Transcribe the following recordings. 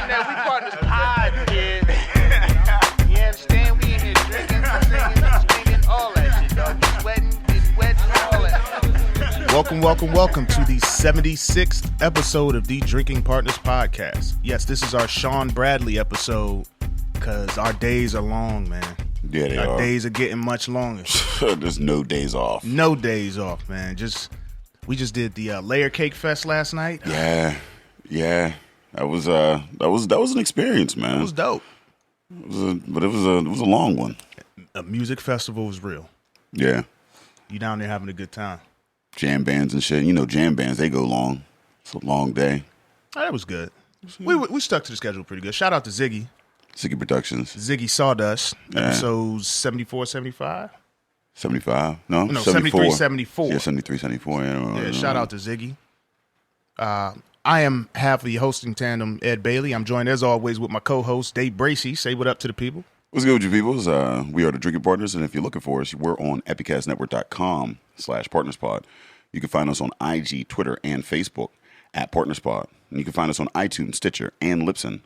that we partners pod, kid. You understand? We in here drinking, singing, swinging, all that shit, dog. We sweating, getting wet, all that. Welcome to the 76th episode of the Drinking Partners Podcast. Yes, this is our Sean Bradley episode because our days are long, man. Yeah, they our are. days are getting much longer. There's no days off. No days off, man. We just did the Layer Cake Fest last night. Yeah. That was an experience, man. It was dope. It was a long one. A music festival was real. Yeah. You down there having a good time. Jam bands and shit. You know, jam bands, they go long. It's a long day. Oh, that was good. We stuck to the schedule pretty good. Shout out to Ziggy. Ziggy Productions. Ziggy Sawdust. Yeah. Episodes 74, 75? 75? No, 73, 74. Yeah, 73, 74. Yeah, shout out to Ziggy. I am half of the hosting tandem, Ed Bailey. I'm joined, as always, with my co-host, Dave Bracey. Say what up to the people. What's good with you peoples? We are the Drinking Partners, and if you're looking for us, we're on epicastnetwork.com/partnerspod. You can find us on IG, Twitter, and Facebook at Partnerspod. And you can find us on iTunes, Stitcher, and Libsyn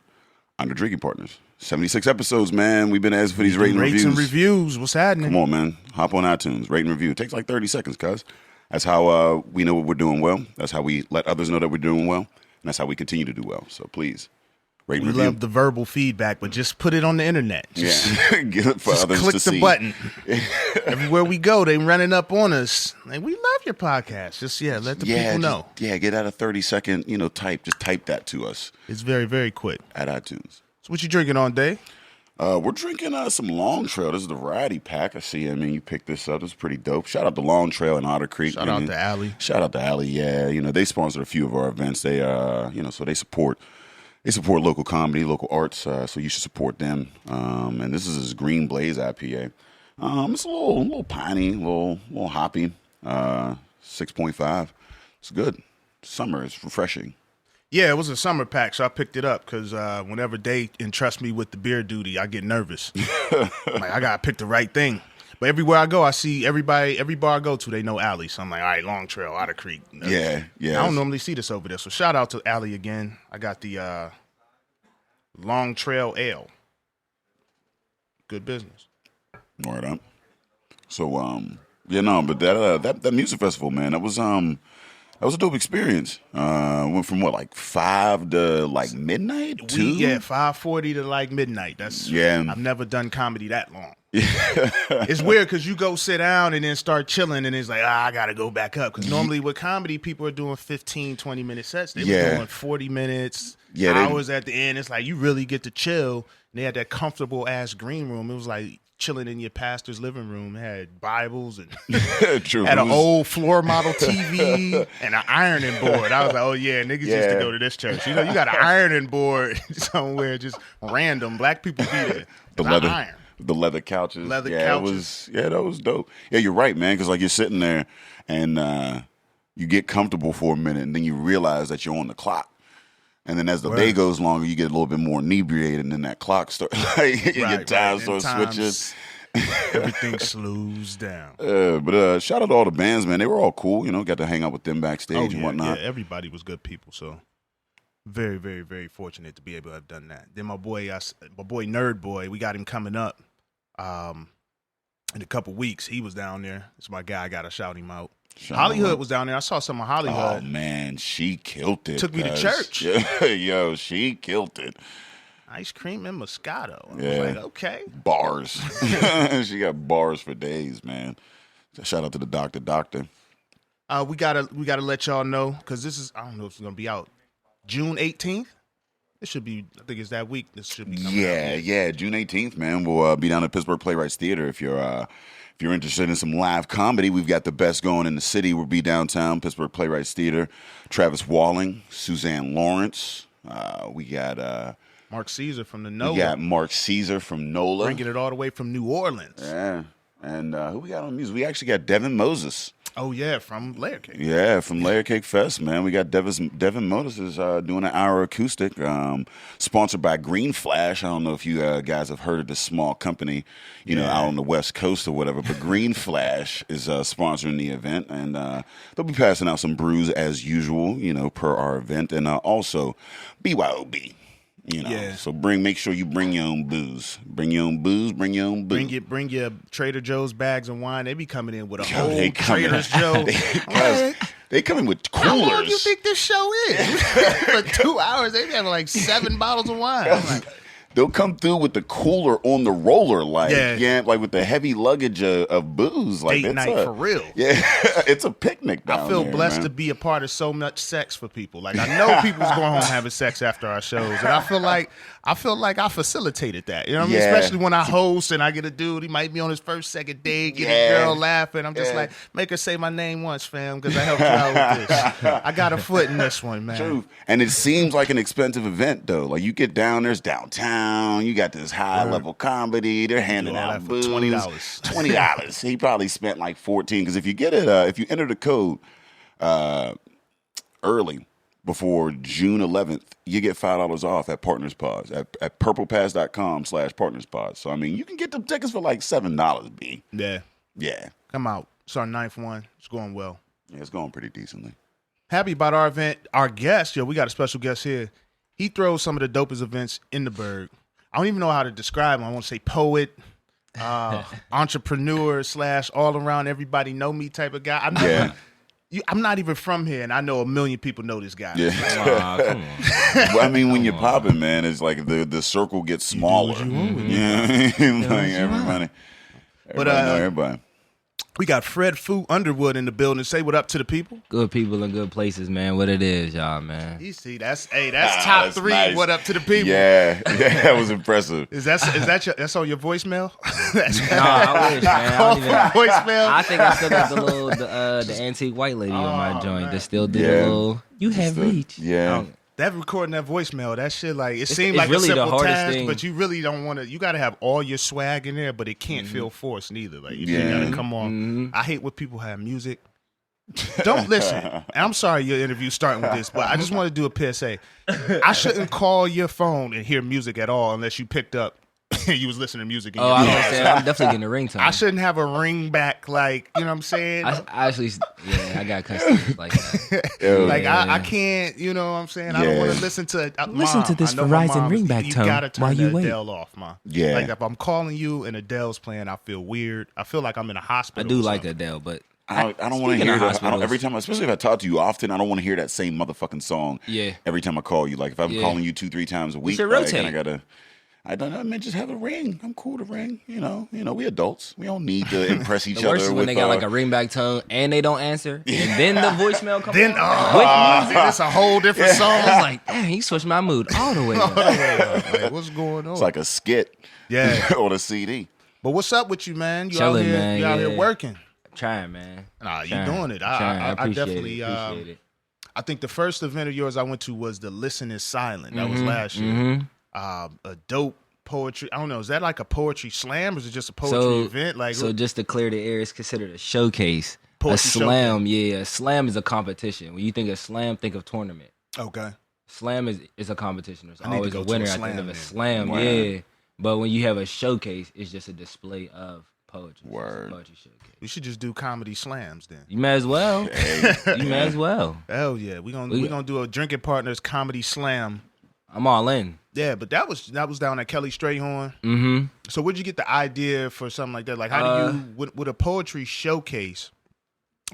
under Drinking Partners. 76 episodes, man. We've been asking for these rating reviews. Rates and reviews. What's happening? Come on, man. Hop on iTunes. Rate and review. It takes like 30 seconds, cuz. That's how we know what we're doing well. That's how we let others know that we're doing well. And that's how we continue to do well. So please, rate and review. We love the verbal feedback, but just put it on the internet. Just Give it for others click to see. the button. Everywhere we go, they running up on us. Like, we love your podcast. Just, let the people know. Get out a 30-second, type. Just type that to us. It's very, very quick. At iTunes. So what you drinking on, Dave? We're drinking some Long Trail. This is the variety pack. I see. You picked this up. It's pretty dope. Shout out to Long Trail and Otter Creek. Shout out to Allie. Shout out to Allie. Yeah, they sponsor a few of our events. They, so they support local comedy, local arts. So you should support them. And this is his Green Blaze IPA. It's a little piney, a little hoppy. 6.5. It's good. Summer. It's refreshing. Yeah, it was a summer pack, so I picked it up because whenever they entrust me with the beer duty, I get nervous. Like, I got to pick the right thing. But everywhere I go, I see every bar I go to, they know Allie. So I'm like, all right, Long Trail, Otter Creek. Yeah. I don't normally see this over there. So shout out to Allie again. I got the Long Trail Ale. Good business. Word up. So, but that music festival, man, that was a dope experience. Went from 5 to midnight? 2? 5:40 to midnight. I've never done comedy that long. It's weird because you go sit down and then start chilling and it's like, I got to go back up. Because normally with comedy, people are doing 15, 20-minute sets. They were doing 40 minutes, hours at the end. It's like you really get to chill. And they had that comfortable-ass green room. It was like chilling in your pastor's living room. It had Bibles and had an old floor model TV and an ironing board. I was like, oh yeah, niggas used to go to this church. You got an ironing board somewhere, just random. Black people be there. The leather couches. Couches. That was dope. Yeah, you're right, man, because you're sitting there and you get comfortable for a minute and then you realize that you're on the clock. And then as the day goes longer, you get a little bit more inebriated, and then that clock starts, your time starts switching. Everything slows down. But shout out to all the bands, man. They were all cool, got to hang out with them backstage and whatnot. Yeah, everybody was good people, so very, very, very fortunate to be able to have done that. Then my boy Nerd Boy, we got him coming up in a couple weeks. He was down there. It's my guy. I got to shout him out. Hollywood was down there. I saw some of Hollywood. Oh, man, she killed it. Took me to church. Yo, she killed it. Ice cream and Moscato. I was like, okay. Bars. She got bars for days, man. Shout out to the doctor. We gotta let y'all know, because this is, I don't know if it's going to be out June 18th. It should be, I think it's that week. This should be coming out. Yeah, June 18th, man. We'll be down at Pittsburgh Playwrights Theater. If you're interested in some live comedy, we've got the best going in the city. We'll be downtown, Pittsburgh Playwrights Theater. Travis Walling, Suzanne Lawrence. We got Mark Caesar from the NOLA. We got Mark Caesar from NOLA. Bringing it all the way from New Orleans. Yeah. And who we got on music? We actually got Devin Moses. Oh, yeah, from Layer Cake. Yeah, from Layer Cake Fest, man. We got Devin Moses doing an hour acoustic, sponsored by Green Flash. I don't know if you guys have heard of this small company, out on the West Coast or whatever, but Green Flash is sponsoring the event, and they'll be passing out some brews as usual, per our event, and also BYOB. You know, so make sure you bring your own booze. Bring your own booze. Bring your own booze. Bring your Trader Joe's bags of wine. They be coming in with a whole Trader Joe's. They come in with coolers. How long do you think this show is? For 2 hours, they have like 7 bottles of wine. I'm like, they'll come through with the cooler on the roller, like like with the heavy luggage of booze. Like date night for real. Yeah, it's a picnic down I feel there, blessed man. to be a part of so much sex for people. Like I know people's going home having sex after our shows, and I feel like I facilitated that. You know what I mean? Especially when I host and I get a dude, he might be on his first, second date, get a girl laughing. I'm just like, make her say my name once, fam, because I helped you out with this. I got a foot in this one, man. Truth. And it seems like an expensive event, though. Like you get down, there's downtown, you got this high level comedy, they're handing out booze. $20. $20. He probably spent like $14, because if you get it, if you enter the code early, before June 11th, you get $5 off at Partners Pods at purplepass.com/partnerspod. So, I mean, you can get them tickets for like $7, B. Yeah. Yeah. Come out. It's our 9th one. It's going well. Yeah, it's going pretty decently. Happy about our event. Our guest, we got a special guest here. He throws some of the dopest events in the burg. I don't even know how to describe him. I want to say poet, entrepreneur / all around everybody know me type of guy. I'm not even from here, and I know a million people know this guy. Yeah. Come on. Well, I mean, when you're popping, man, it's like the circle gets smaller. Yeah, like everybody know everybody. We got Fred Fu Underwood in the building. Say what up to the people. Good people in good places, man. What it is, y'all, man. You see, that's top that's 3. nice. What up to the people? Yeah, that was impressive. Is that's on your voicemail? I wish, man. I don't even, voicemail. I think I still got the antique white lady on my joint that still did a little. You have reached. Yeah. That recording that voicemail, that shit, like it seemed it's like really a the simple hardest task, thing. but you really don't want to. You got to have all your swag in there, but it can't feel forced neither. Like you got to come on. I hate when people have music. Don't listen. And I'm sorry your interview's starting with this, but I just want to do a PSA. I shouldn't call your phone and hear music at all unless you picked up. You was listening to music. In your I car. understand. I'm definitely getting a ringtone. I shouldn't have a ring back, like, you know what I'm saying? I actually, I got customers like that. Like, I can't, you know what I'm saying? I don't want to listen to Listen to this Verizon ringback tone gotta turn while you the wait. Adele off, ma. Yeah. Like, if I'm calling you and Adele's playing, I feel weird. I feel like I'm in a hospital. I do like Adele, but I don't want to hear that. Every time, especially if I talk to you often, I don't want to hear that same motherfucking song. Yeah. Every time I call you, like if I'm calling you 2-3 times a week, should like, rotate. and I don't know, man. Just have a ring. I'm cool to ring. You know, we adults. We don't need to impress each the other. worst is when with, they got like a ringback tone and they don't answer, and then the voicemail comes. Then, it's a whole different song. I was like, dang, he switched my mood all the way up. Like, what's going on? It's like a skit. Yeah. On a CD. But what's up with you, man? You Chilling, out here, man, you out here working. Trying, man. Nah, you Trying. doing it. I I definitely appreciate it. I think the first event of yours I went to was the Listen is Silent. That was last year. A dope poetry. I don't know. Is that like a poetry slam or is it just a poetry event? Like, so just to clear the air, it's considered a showcase. Poetry a slam, a slam is a competition. When you think of slam, think of tournament. okay. Slam is a competition. There's I need to always go a to a winner at the slam end of a then. slam. Wow. Yeah. But when you have a showcase, it's just a display of poetry. It's Word. a poetry showcase. We should just do comedy slams then. You may as well. You may as well. Hell yeah. We gonna do a Drinking Partners comedy slam. I'm all in. Yeah, but that was down at Kelly Strayhorn. Mm-hmm. So where'd you get the idea for something like that? Like how do you with a poetry showcase,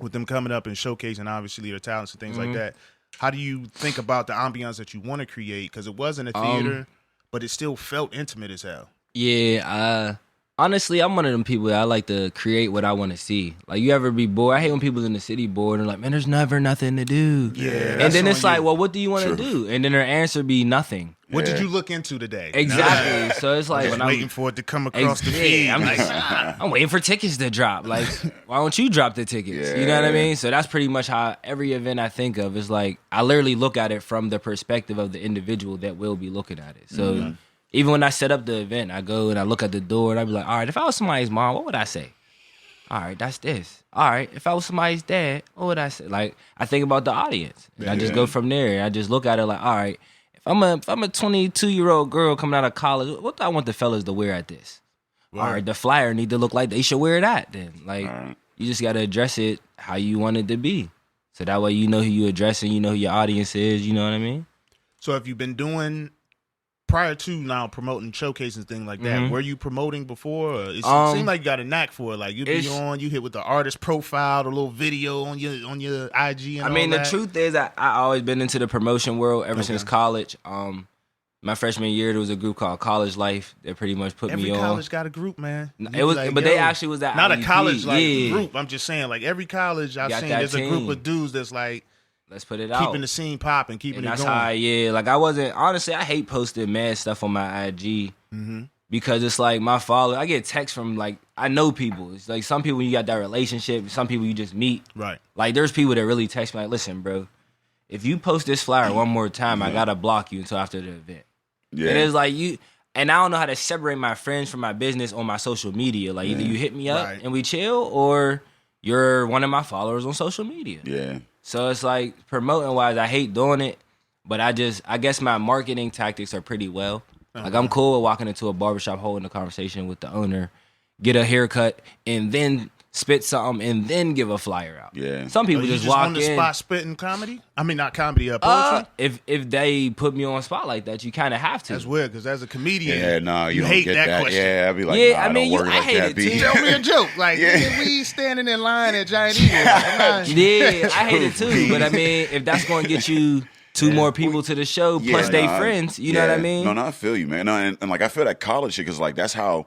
with them coming up and showcasing obviously their talents and things like that, how do you think about the ambiance that you want to create? Because it wasn't a theater, but it still felt intimate as hell. Yeah, honestly, I'm one of them people that I like to create what I want to see. Like, you ever be bored? I hate when people in the city bored and like, man, there's never nothing to do. Yeah. And then it's like, well, what do you want to do? And then their answer be nothing. What did you look into today? Exactly. So it's like Just when waiting for it to come across the feed. I'm just, I'm waiting for tickets to drop. Like, why don't you drop the tickets? You know what I mean? So that's pretty much how every event I think of is like, I literally look at it from the perspective of the individual that will be looking at it. So even when I set up the event, I go and I look at the door and I be like, all right, if I was somebody's mom, what would I say? All right, that's this. All right, if I was somebody's dad, what would I say? Like, I think about the audience. And I just go from there. And I just look at it like, all right, if I'm a 22-year-old girl coming out of college, what do I want the fellas to wear at this? All right, the flyer need to look like they should wear that then. Like, you just got to address it how you want it to be. So that way you know who you addressing, you know who your audience is, you know what I mean? So have you been doing prior to now promoting showcases and things like that, were you promoting before? Or it seemed like you got a knack for it. Like you hit with the artist profile, the little video on your IG and all that. The truth is I always been into the promotion world ever since college. My freshman year, there was a group called College Life that pretty much put me on. Every college got a group, man. They actually was that not IEP. A college group. I'm just saying, like every college I've seen, there's a group of dudes that's like, let's put it out, keeping the scene popping, keeping it going. That's how, like I wasn't honestly. I hate posting mad stuff on my IG because it's like my follower. I get texts from like I know people. It's like some people you got that relationship, some people you just meet. Right. Like there's people that really text me like, listen, bro, if you post this flyer one more time, I gotta block you until after the event. Yeah. And it's like and I don't know how to separate my friends from my business on my social media. Like either you hit me up and we chill, or you're one of my followers on social media. Yeah. So it's like promoting wise, I hate doing it, but I guess my marketing tactics are pretty well. Like I'm cool with walking into a barbershop, holding a conversation with the owner, get a haircut, and then spit something, and then give a flyer out. Yeah. Some people just walk on the in. spot spitting comedy? I mean, not comedy, poetry? If they put me on spot like that, you kind of have to. That's weird, because as a comedian, you hate get that question. Yeah, I'd be like, I hate it too. Tell me a joke. Like, we standing in line at Giant Eagle. I hate it too. But I mean, if that's going to get you two more people to the show, plus they friends, you know what I mean? No, I feel you, man. No, and like I feel that college shit, because like that's how.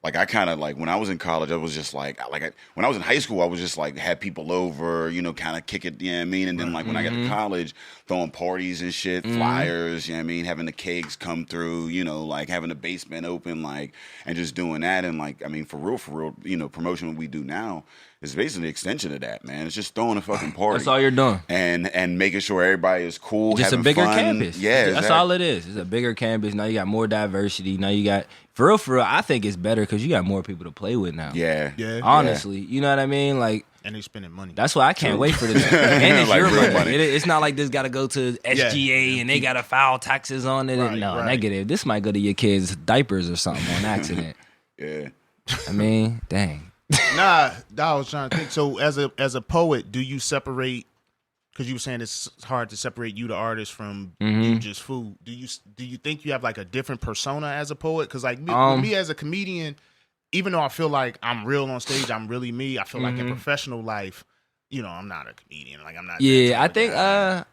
Like I kind of like when I was in college, I was just when I was in high school, I was just like had people over, kind of kick it, you know what I mean? And then like when I got to college, throwing parties and shit, flyers, you know what I mean? Having the cakes come through, like having the basement open, like, and just doing that. And like, I mean, for real, promotion what we do now is basically an extension of that, man. It's just throwing a fucking party. That's all you're doing. And making sure everybody is cool, just having a bigger fun. Campus. Yeah, that's all it is. It's a bigger campus. Now you got more diversity. Now you got, for real, I think it's better because you got more people to play with now. Yeah. Honestly, you know what I mean? Like, and they spending money. That's why I can't wait for this. And it's like your money. money. It's not like this got to go to SGA and they got to file taxes on it. Negative. This might go to your kids' diapers or something on accident. Yeah. I mean, dang. I was trying to think. So as a poet, do you separate? Because you were saying it's hard to separate you, the artist, from you just food. Do you think you have like a different persona as a poet? Because like me as a comedian, even though I feel like I'm real on stage, I'm really me. I feel like in professional life, I'm not a comedian. Like I'm not. Yeah, I think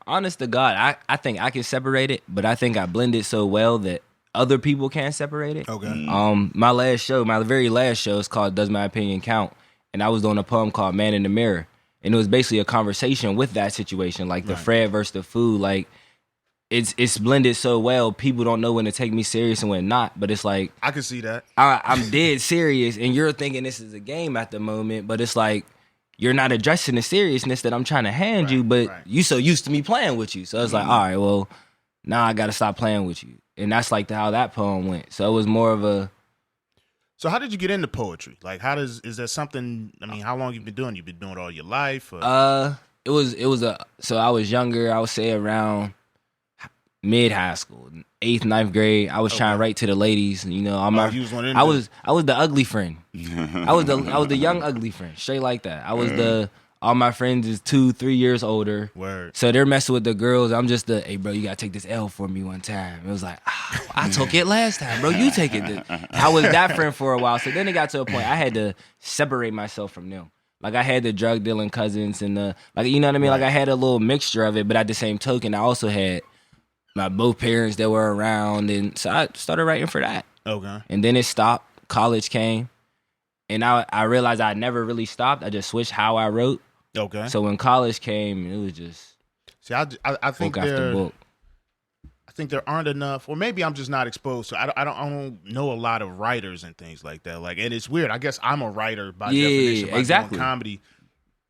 honest to God, I think I can separate it, but I think I blend it so well that other people can't separate it. Okay. My very last show is called "Does My Opinion Count?" and I was doing a poem called "Man in the Mirror." And it was basically a conversation with that situation, like the Fred versus the food. Like it's blended so well, people don't know when to take me serious and when not. But it's like I can see that I'm dead serious, and you're thinking this is a game at the moment. But it's like you're not addressing the seriousness that I'm trying to hand you. But you so used to me playing with you, so it's like, all right, well, now I got to stop playing with you. And that's like how that poem went. So it was more of a. So how did you get into poetry? Like, is there something? I mean, how long you been doing? You been doing it all your life? Or? So I was younger. I would say around mid high school, 8th, 9th grade. I was trying to write to the ladies. All my. I was the ugly friend. I was the young ugly friend, straight like that. I was all my friends is 2-3 years older. Word. So they're messing with the girls. I'm just hey bro, you gotta take this L for me one time. It was like, I took it last time, bro. You take it. I was that friend for a while. So then it got to a point I had to separate myself from them. Like I had the drug dealing cousins and you know what I mean? Like I had a little mixture of it, but at the same token, I also had my both parents that were around, and so I started writing for that. Okay. And then it stopped. College came, and I realized I never really stopped. I just switched how I wrote. Okay. So when college came, it was just I think book after book. I think there aren't enough, or maybe I'm just not exposed. So I don't know a lot of writers and things like that. Like, and it's weird. I guess I'm a writer by definition. By doing comedy.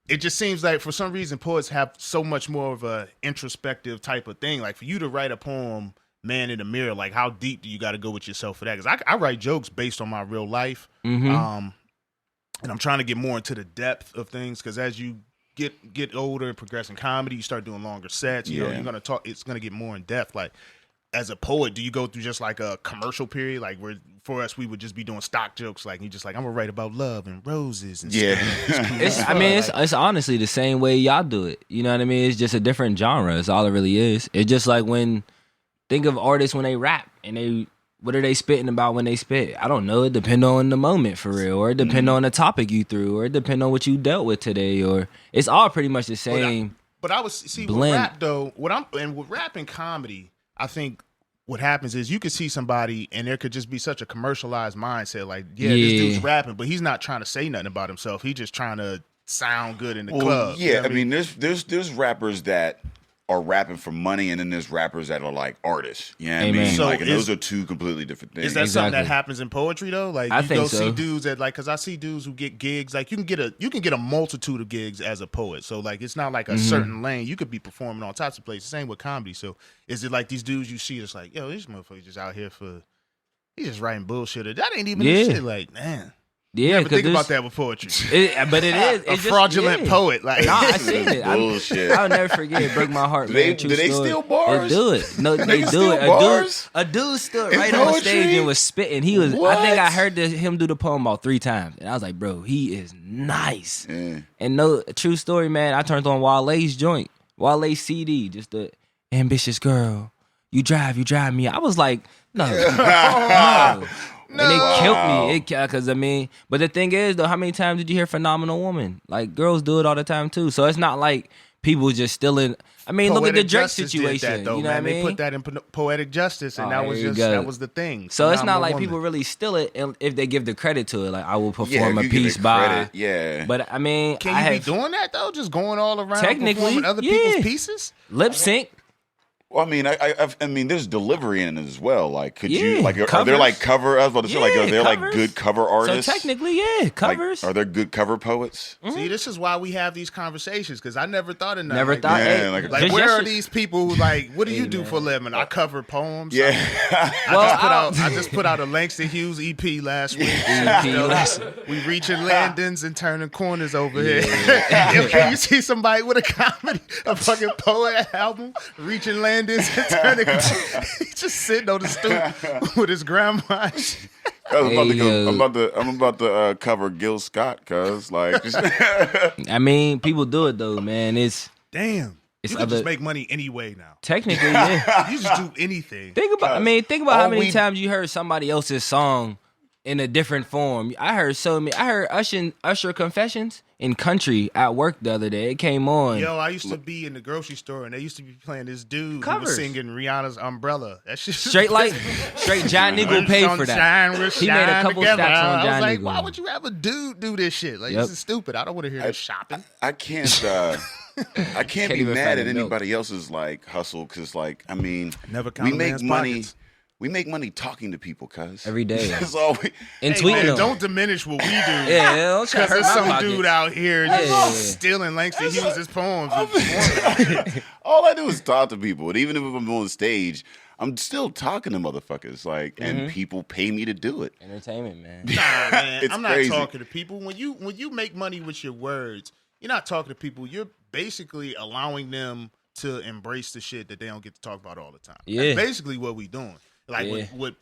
It just seems like for some reason poets have so much more of a introspective type of thing. Like for you to write a poem, "Man in the Mirror," like how deep do you got to go with yourself for that? Because I write jokes based on my real life, and I'm trying to get more into the depth of things. Because as you get older and progress in comedy, you start doing longer sets. You know, you're gonna talk. It's gonna get more in depth. Like as a poet, do you go through just like a commercial period, like where for us we would just be doing stock jokes, like you just like I'm gonna write about love and roses and stuff. It's honestly the same way y'all do it. You know what I mean? It's just a different genre. It's all it really is. It's just like when think of artists when they rap and what are they spitting about when they spit? I don't know. It depends on the moment for real, or it depends on the topic you threw, or it depends on what you dealt with today, or it's all pretty much the same. But I was see blend. with rap though. With rap and comedy, I think what happens is you could see somebody and there could just be such a commercialized mindset, like this dude's rapping, but he's not trying to say nothing about himself. He's just trying to sound good in the club. Yeah, you know I mean, there's rappers that are rapping for money, and then there's rappers that are like artists. You know what I mean? So like, and those are two completely different things. Is that something that happens in poetry though? Like I you think go so. see dudes that like, because I see dudes who get gigs. Like you can get a multitude of gigs as a poet. So like it's not like a certain lane. You could be performing all types of places. Same with comedy. So is it like these dudes you see? It's like, yo, this motherfucker just out here he's just writing bullshit. Or that ain't even his shit. Like, man. Yeah, never think about that with poetry. But it is. A fraudulent poet. Like, nah, I seen it. Bullshit. I'll never forget. It broke my heart. Man. Do they steal bars? They do it. No, they do it. A dude stood right on stage and was spitting. He was. What? I think I heard him do the poem about 3 times, and I was like, bro, he is nice. Yeah. And no, true story, man. I turned on Wale's joint, Wale's CD, just the ambitious girl. You drive me. I was like, no. No. And it killed me. Because, I mean, but the thing is, though, how many times did you hear phenomenal woman? Like, girls do it all the time, too. So it's not like people just stealing. I mean, look at the Drake situation. That, though, you know what I mean? They put that in Poetic Justice, and that was the thing. So it's not like people really steal it if they give the credit to it. Like, I will perform a piece by. Yeah. But, I mean, can you be doing that, though? Just going all around technically, performing other people's pieces? Lip sync. Well, I mean, there's delivery in it as well. Like, could you like? Are there like cover? I was about to say, like, are there like good cover artists? So technically, yeah, covers. Like, are there good cover poets? Mm-hmm. See, this is why we have these conversations, because I never thought of nothing. Never like thought. that. Yeah, like where are these people? Like, what do you do for a living? I cover poems. Yeah. I just put out a Langston Hughes EP last week. We reaching landings and turning corners over here. If you see somebody with a fucking poet album, reaching landings. He's just sitting on the stoop with his grandma. I'm about to cover Gil Scott, cuz like. I mean, people do it though, man. It's damn. You can just make money anyway now. Technically, yeah. You just do anything. Think about how many times you heard somebody else's song in a different form. I heard Usher Confessions in country at work the other day. It came on. Yo, I used to be in the grocery store and they used to be playing this dude who was singing Rihanna's Umbrella. That shit straight John Niggle paid for that. He made a couple stacks on John Niggle. I was like, why would you have a dude do this shit? Like, this is stupid. I don't want to hear this shopping. I can't be mad at anybody else's like hustle, because like, I mean, we make money. Pockets. We make money talking to people, cuz. Every day. That's all and tweeting them. Don't diminish what we do. Yeah, don't try to hurt there's some my dude out here just stealing Langston Hughes' poems. All I do is talk to people. And even if I'm on stage, I'm still talking to motherfuckers. Like, and people pay me to do it. Entertainment, man. Nah, man. I'm not crazy. talking to people. When you make money with your words, you're not talking to people. You're basically allowing them to embrace the shit that they don't get to talk about all the time. Yeah. That's basically what we doing. Like with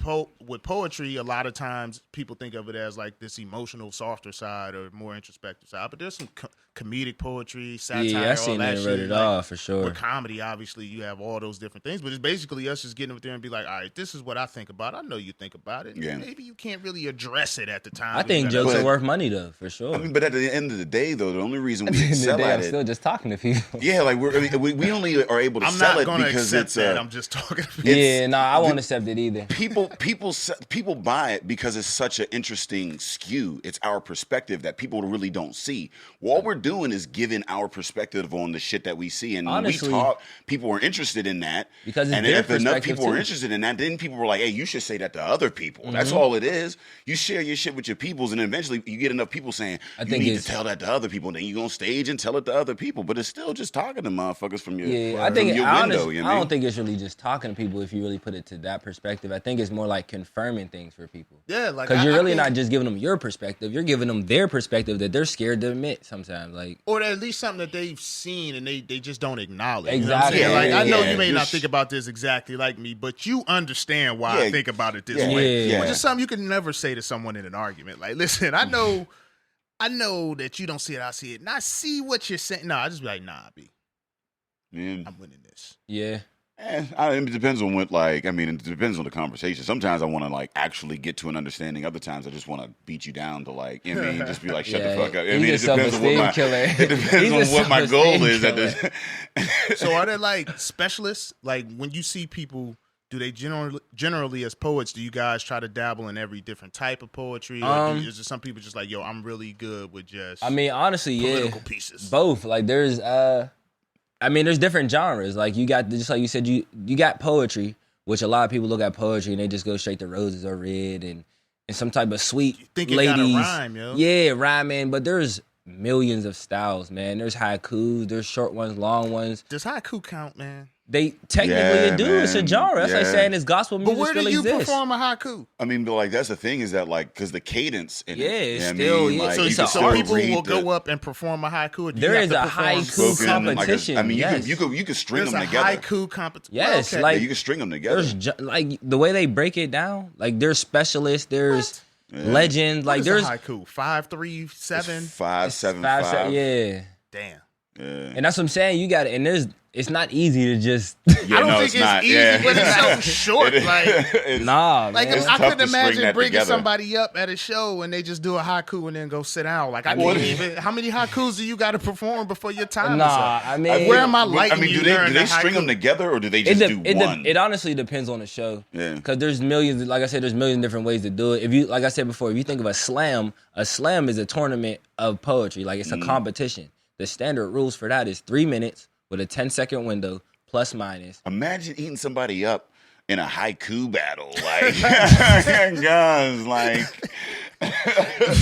poetry, a lot of times people think of it as like this emotional, softer side or more introspective side. But there's some comedic poetry, satire, I seen all that that shit. it all for sure. With comedy, obviously, you have all those different things. But it's basically us just getting up there and be like, all right, this is what I think about it. I know you think about it. Yeah. Maybe you can't really address it at the time. I think jokes are worth money though, for sure. I mean, but at the end of the day, though, the only reason we excel at I'm still just talking to people. Yeah, like we only are able to sell it because it's that. I'm just talking to people. Yeah, no, I won't accept it either. People buy it because it's such an interesting skew. It's our perspective that people really don't see. All we're doing is giving our perspective on the shit that we see, and honestly, when we talk, people are interested in that. Because and if enough people are interested in that, then people were like, "Hey, you should say that to other people." Mm-hmm. That's all it is. You share your shit with your peoples, and eventually you get enough people saying, "You need to tell that to other people." And then you go on stage and tell it to other people, but it's still just talking to motherfuckers from your window. I don't think it's really just talking to people if you really put it to that perspective. I think it's more like confirming things for people. Yeah, like because you're really not just giving them your perspective. You're giving them their perspective that they're scared to admit sometimes. Like, or at least something that they've seen and they just don't acknowledge. Exactly. You know what I'm saying? I know you may not think about this exactly like me, but you understand why I think about it this way. Which is something you can never say to someone in an argument. Like, listen, I know that you don't see it, I see it. And I see what you're saying. No, I just be like, nah, B. Man. I'm winning this. Yeah. It depends on what, it depends on the conversation. Sometimes I want to, actually get to an understanding. Other times I just want to beat you down to, just be like, shut the fuck up. It depends on what my goal is. So are there, specialists? When you see people, do they generally as poets, do you guys try to dabble in every different type of poetry? Or is there some people just like, yo, I'm really good with just honestly, political pieces? Both. There's there's different genres. You got, just like you said, you got poetry, which a lot of people look at poetry and they just go straight to roses are red and some type of sweet ladies. Gotta rhyme, yo. Yeah, rhyming. But there's millions of styles, man. There's haikus, there's short ones, long ones. Does haiku count, man? They technically do. Man. It's a genre. That's like saying it's gospel music. But where do you perform a haiku? That's the thing is that because the cadence in it. It's still so people will go up and perform a haiku. There is a haiku competition. You can string them together. There's a haiku competition. Yes, you can string them together. There's the way they break it down. There's specialists. There's legends. What is there's a haiku 5, 3, 7, 5, 7, 5. Yeah. Damn. Yeah. And that's what I'm saying. You got it. And it's not easy to just. I don't think it's easy, but it's so short. Nah, man. I couldn't imagine bringing somebody up at a show and they just do a haiku and then go sit down. I can't even. How many haikus do you got to perform before your time is up? Where am I lighting you? Do they string them together or do they just do one? It honestly depends on the show. Yeah. Because there's millions. Like I said, there's millions of different ways to do it. If you, like I said before, if you think of a slam is a tournament of poetry. It's a competition. The standard rules for that is 3 minutes with a 10-second window, plus minus. Imagine eating somebody up in a haiku battle.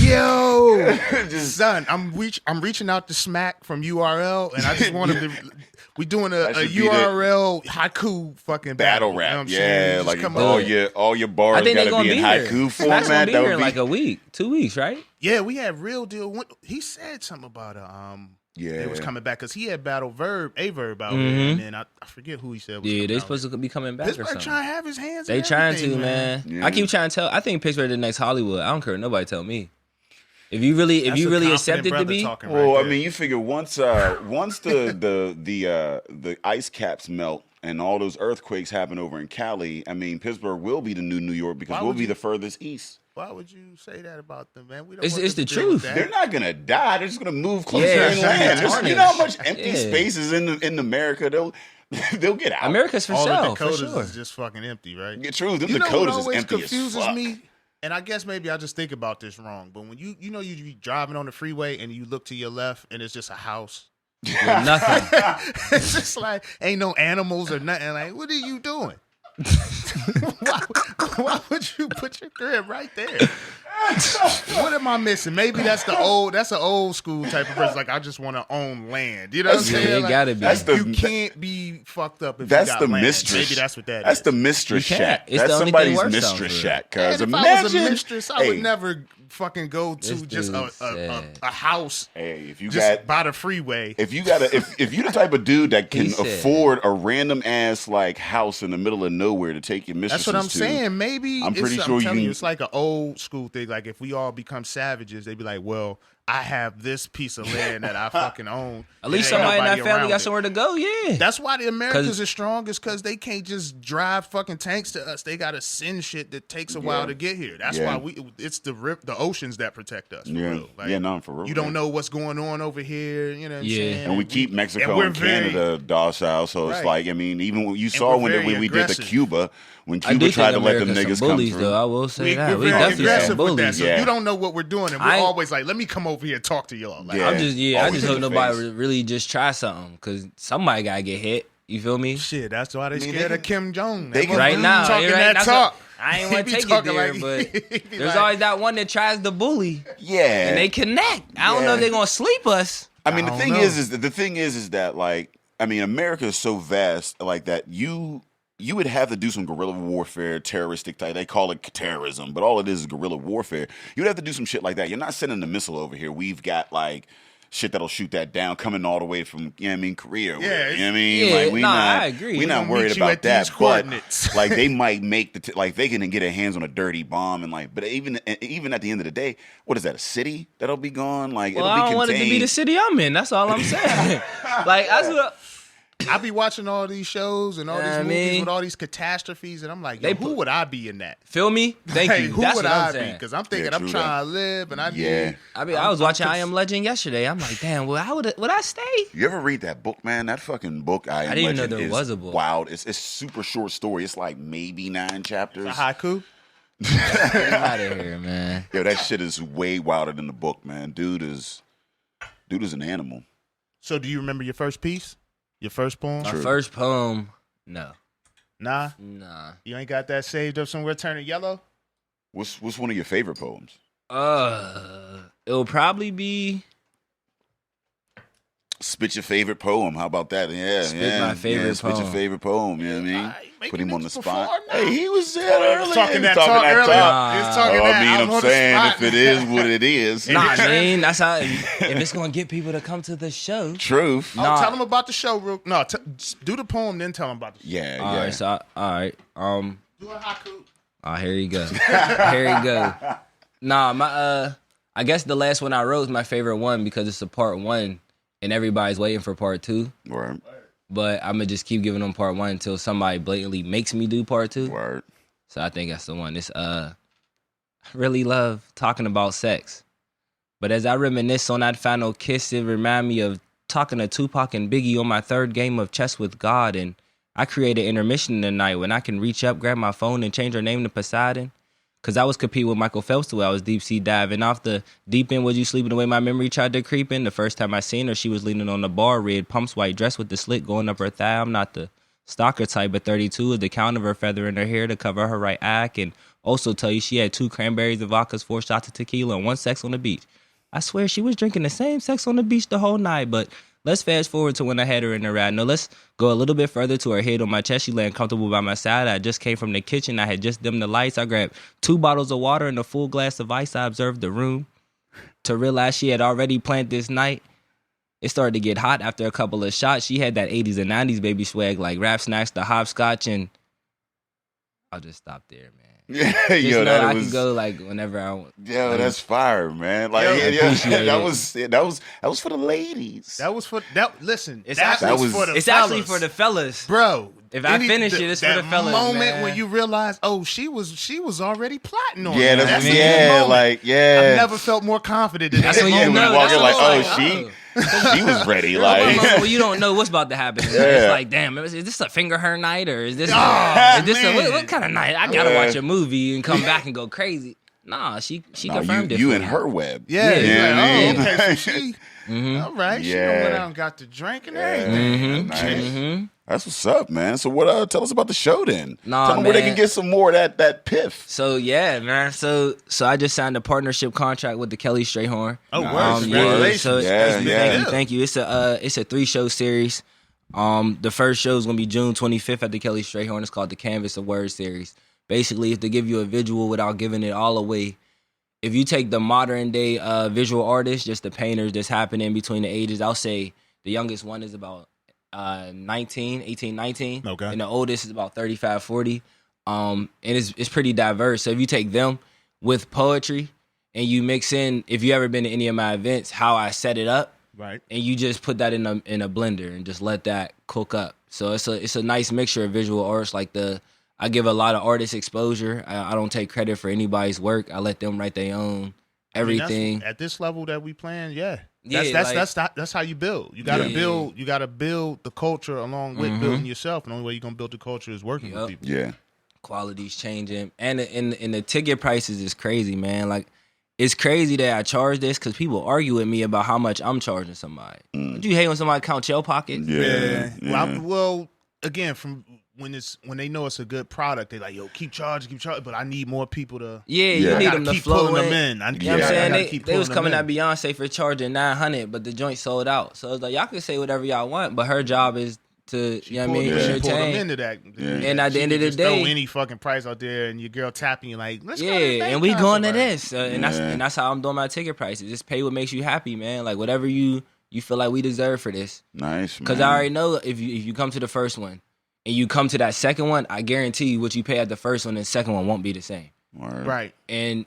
Yo, son, I'm reaching out to Smack from URL, and I just wanted to. We doing a URL haiku fucking battle rap. You know what I'm all your bars gotta be in haiku format. That would be here in a week, 2 weeks, right? Yeah, we had Real Deal. He said something about it was coming back because he had battle a verb out here, and then I forget who he said was they supposed to be coming back. Pittsburgh or something. trying to have his hands. They trying to, man. Yeah. I keep trying to tell. I think Pittsburgh the next Hollywood. I don't care what nobody tell me. If you really accept it to be, you figure once the ice caps melt and all those earthquakes happen over in Cali, Pittsburgh will be the new New York because we'll be the furthest east. Why would you say that about them, man? It's the truth. They're not gonna die. They're just gonna move closer inland. You know how much empty space is in America? They'll get out. America's for sale. All the Dakotas for sure. is just fucking empty, right? Yeah, true. Them Dakotas is empty confuses as fuck. me. And I guess maybe I just think about this wrong, but when you be driving on the freeway and you look to your left and it's just a house. Nothing. It's just ain't no animals or nothing. What are you doing? why would you put your crib right there? What am I missing? Maybe that's an old school type of person. I just want to own land. You know what I'm saying? It gotta be. You can't be fucked up if you got land. Mistress. Maybe that's what that is. That's the mistress shack. It's that's somebody's mistress shack. Because if I was a mistress, I would never fucking go to just a house. Hey, if you just by the freeway. If you're the type of dude that can afford a random ass house in the middle of nowhere to take your mistress. That's what I'm saying. Maybe I'm pretty sure it's like an old school thing. If we all become savages, they'd be like, well, I have this piece of land that I fucking own. At least somebody in that family got somewhere to go, yeah. That's why the Americans are strong, is because they can't just drive fucking tanks to us. They got to send shit that takes a while to get here. That's why it's the oceans that protect us, for real. For real. You don't know what's going on over here, you know what I'm saying? And we keep Mexico and Canada docile, so it's even when you saw when we did the Cuba, when Cuba tried to let them niggas come through. Though, I will say that. We're very aggressive with that, so Yeah. you don't know what we're doing, and we're always let me come over here and talk to y'all. I just hope nobody really just try something, because somebody gotta get hit. You feel me? Shit, that's why they scared of Kim Jong. Right now, talking that talk. I ain't want to take it there, but there's always that one that tries to bully. Yeah, and they connect. I don't know if they're gonna sleep us. The thing is that America is so vast that you would have to do some guerrilla warfare, terroristic type. They call it terrorism, but all it is guerrilla warfare. You'd have to do some shit like that. You're not sending a missile over here. We've got shit that'll shoot that down coming all the way from Korea. Yeah, you know what I mean? I agree. We're not worried about that. But they might make they can get their hands on a dirty bomb but even at the end of the day, what is that? A city that'll be gone? I don't want it to be the city I'm in. That's all I'm saying. That's what. I be watching all these shows and all these movies with all these catastrophes, and I'm like, yo, who would I be in that? Feel me? Thank you. Who That's would what I I'm be? saying. Because I'm thinking I'm trying to live, and I need. I was watching I Am Legend yesterday. I'm like, damn, well, how would I stay? You ever read that book, man? That fucking book, I Am didn't Legend, know there was a book. Wild. It's super short story. It's like maybe 9 chapters. A haiku? Get out of here, man. Yo, that shit is way wilder than the book, man. Dude is an animal. So, do you remember your first piece? Your first poem? My first poem, no. Nah? Nah. You ain't got that saved up somewhere turning yellow? What's one of your favorite poems? It'll probably be... Spit your favorite poem. How about that? Spit my favorite poem. Spit your favorite poem. You know what I mean? Put him on the spot. Now. Hey, he was there earlier. Talking that talk earlier. I'm saying if it is what it is. Nah, I mean, that's how. If it's gonna get people to come to the show. Truth. Tell them about the show. Do the poem, then tell them about the show. Yeah. All right. So, all right. Do a haiku. Oh, here you go. Here you go. Nah, I guess the last one I wrote is my favorite one because it's a part 1. And everybody's waiting for part 2. Right. But I'm going to just keep giving them part 1 until somebody blatantly makes me do part 2. Word. So I think that's the one. It's I really love talking about sex. But as I reminisce on that final kiss, it remind me of talking to Tupac and Biggie on my 3rd game of chess with God. And I created intermission tonight when I can reach up, grab my phone, and change her name to Poseidon. Because I was competing with Michael Phelps the way I was deep sea diving. Off the deep end, was you sleeping the way my memory tried to creep in? The first time I seen her, she was leaning on the bar, red pumps, white dress with the slit going up her thigh. I'm not the stalker type, but 32 is the count of her feather in her hair to cover her right eye. I can also tell you she had 2 cranberries of vodka, 4 shots of tequila, and 1 sex on the beach. I swear she was drinking the same sex on the beach the whole night, but let's fast forward to when I had her in the ride. No, let's go a little bit further to her head on my chest. She laying comfortable by my side. I just came from the kitchen. I had just dimmed the lights. I grabbed 2 bottles of water and a full glass of ice. I observed the room to realize she had already planned this night. It started to get hot after a couple of shots. She had that 80s and 90s baby swag like rap snacks, the hopscotch, and I'll just stop there, man. Yeah, just yo, know that I was, can go like whenever I want. Yo, that's fire, man. Like, that was for the ladies. That was for that. Listen, It's that actually was for the It's fellas. actually for the fellas, bro. If I finish it, it's for the fellas. Moment man. when you realize, oh, she was already plotting on. Yeah, me. that's the yeah, moment. I've never felt more confident than That's that when you moment. when know. you walk in like, That's oh, what she was ready. Like, Like, well, you don't know what's about to happen. Yeah. It's like, damn, is this a finger her night or is this Oh, what kind of night? I gotta watch a movie and come back and go crazy. Nah, she confirmed it. you for in me. her web. Yeah, Yeah, like, oh, okay, so she. All right, she done went out and got the drink and everything. Nice. That's what's up, man. So what? Tell us about the show then. Nah, tell them where they man. can get some more of that piff. So yeah, man. So I just signed a partnership contract with the Kelly Strayhorn. Oh, word! Yeah, Congratulations! so Yeah. Thank you. It's a 3-show series. The first show is gonna be June 25th at the Kelly Strayhorn. It's called the Canvas of Words series. Basically, it's to give you a visual without giving it all away. If you take the modern day visual artists, just the painters that's happening between the ages, I'll say the youngest one is about 18, 19. Okay. And the oldest is about 35, 40. And it's pretty diverse. So if you take them with poetry and you mix in, if you ever been to any of my events, how I set it up, Right. and you just put that in a blender and just let that cook up. So it's a nice mixture of visual arts. Like I give a lot of artists exposure. I don't take credit for anybody's work. I let them write their own everything. At this level that we playing, yeah. Yeah, That's how you build. You gotta build. You gotta build the culture along with building yourself. And the only way you're gonna build the culture is working with people. Yeah. Quality's changing, and the ticket prices is crazy, man. Like, it's crazy that I charge this because people argue with me about how much I'm charging somebody. Would you hate when somebody count your pockets? Yeah. Well, again, from when they know it's a good product, they're like, "Yo, keep charging." But I need more people to. Yeah, Yeah. you I need gotta them to keep flow pulling in. them in. You know what I'm saying? They was coming at at Beyonce for charging $900, but the joint sold out. So it's like, y'all can say whatever y'all want, but her job is to, you know what I mean, She pulled them entertain. into that. Yeah. And at the She end of could the just day- throw any fucking price out there, and your girl tapping you like, let's go. to Yeah, the and we bank going to somewhere. this, and that's how I'm doing my ticket prices. Just pay what makes you happy, man. Like, whatever you feel like we deserve for this. Nice, man. Because I already know if you come to the first one and you come to that second one, I guarantee you what you pay at the first one and the second one won't be the same. Word. Right. And